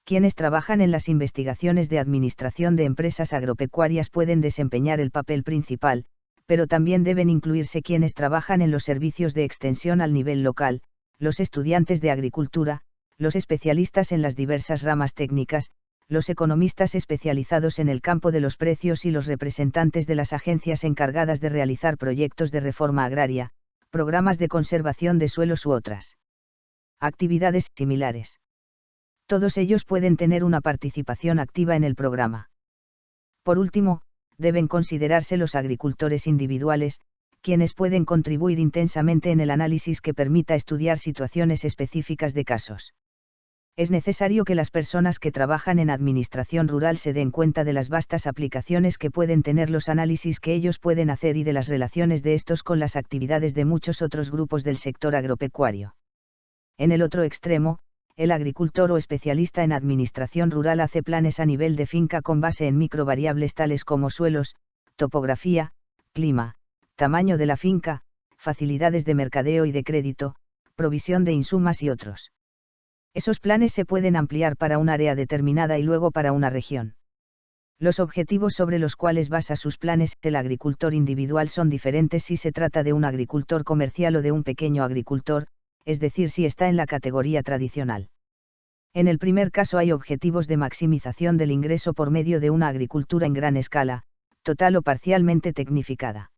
Quienes trabajan en las investigaciones de administración de empresas agropecuarias pueden desempeñar el papel principal, pero también deben incluirse quienes trabajan en los servicios de extensión al nivel local, los estudiantes de agricultura, los especialistas en las diversas ramas técnicas, los economistas especializados en el campo de los precios y los representantes de las agencias encargadas de realizar proyectos de reforma agraria, programas de conservación de suelos u otras actividades similares. Todos ellos pueden tener una participación activa en el programa. Por último, deben considerarse los agricultores individuales, quienes pueden contribuir intensamente en el análisis que permita estudiar situaciones específicas de casos. Es necesario que las personas que trabajan en administración rural se den cuenta de las vastas aplicaciones que pueden tener los análisis que ellos pueden hacer y de las relaciones de estos con las actividades de muchos otros grupos del sector agropecuario. En el otro extremo, el agricultor o especialista en administración rural hace planes a nivel de finca con base en microvariables tales como suelos, topografía, clima, tamaño de la finca, facilidades de mercadeo y de crédito, provisión de insumos y otros. Esos planes se pueden ampliar para un área determinada y luego para una región. Los objetivos sobre los cuales basa sus planes el agricultor individual son diferentes si se trata de un agricultor comercial o de un pequeño agricultor, es decir, si está en la categoría tradicional. En el primer caso hay objetivos de maximización del ingreso por medio de una agricultura en gran escala, total o parcialmente tecnificada.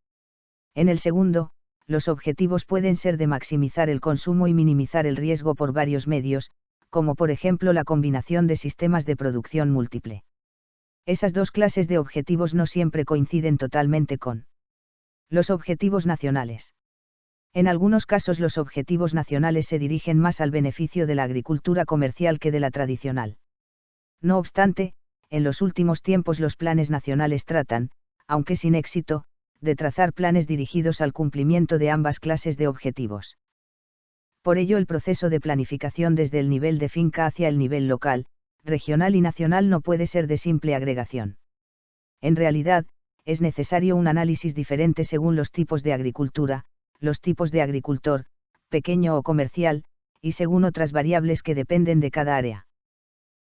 En el segundo, los objetivos pueden ser de maximizar el consumo y minimizar el riesgo por varios medios, como por ejemplo la combinación de sistemas de producción múltiple. Esas dos clases de objetivos no siempre coinciden totalmente con los objetivos nacionales. En algunos casos los objetivos nacionales se dirigen más al beneficio de la agricultura comercial que de la tradicional. No obstante, en los últimos tiempos los planes nacionales tratan, aunque sin éxito, de trazar planes dirigidos al cumplimiento de ambas clases de objetivos. Por ello el proceso de planificación desde el nivel de finca hacia el nivel local, regional y nacional no puede ser de simple agregación. En realidad, es necesario un análisis diferente según los tipos de agricultura, los tipos de agricultor, pequeño o comercial, y según otras variables que dependen de cada área.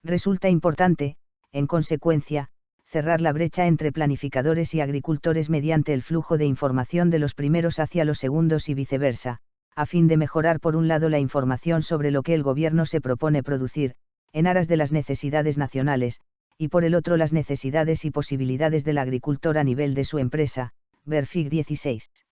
Resulta importante, en consecuencia, cerrar la brecha entre planificadores y agricultores mediante el flujo de información de los primeros hacia los segundos y viceversa, a fin de mejorar por un lado la información sobre lo que el gobierno se propone producir, en aras de las necesidades nacionales, y por el otro las necesidades y posibilidades del agricultor a nivel de su empresa, ver Fig 16.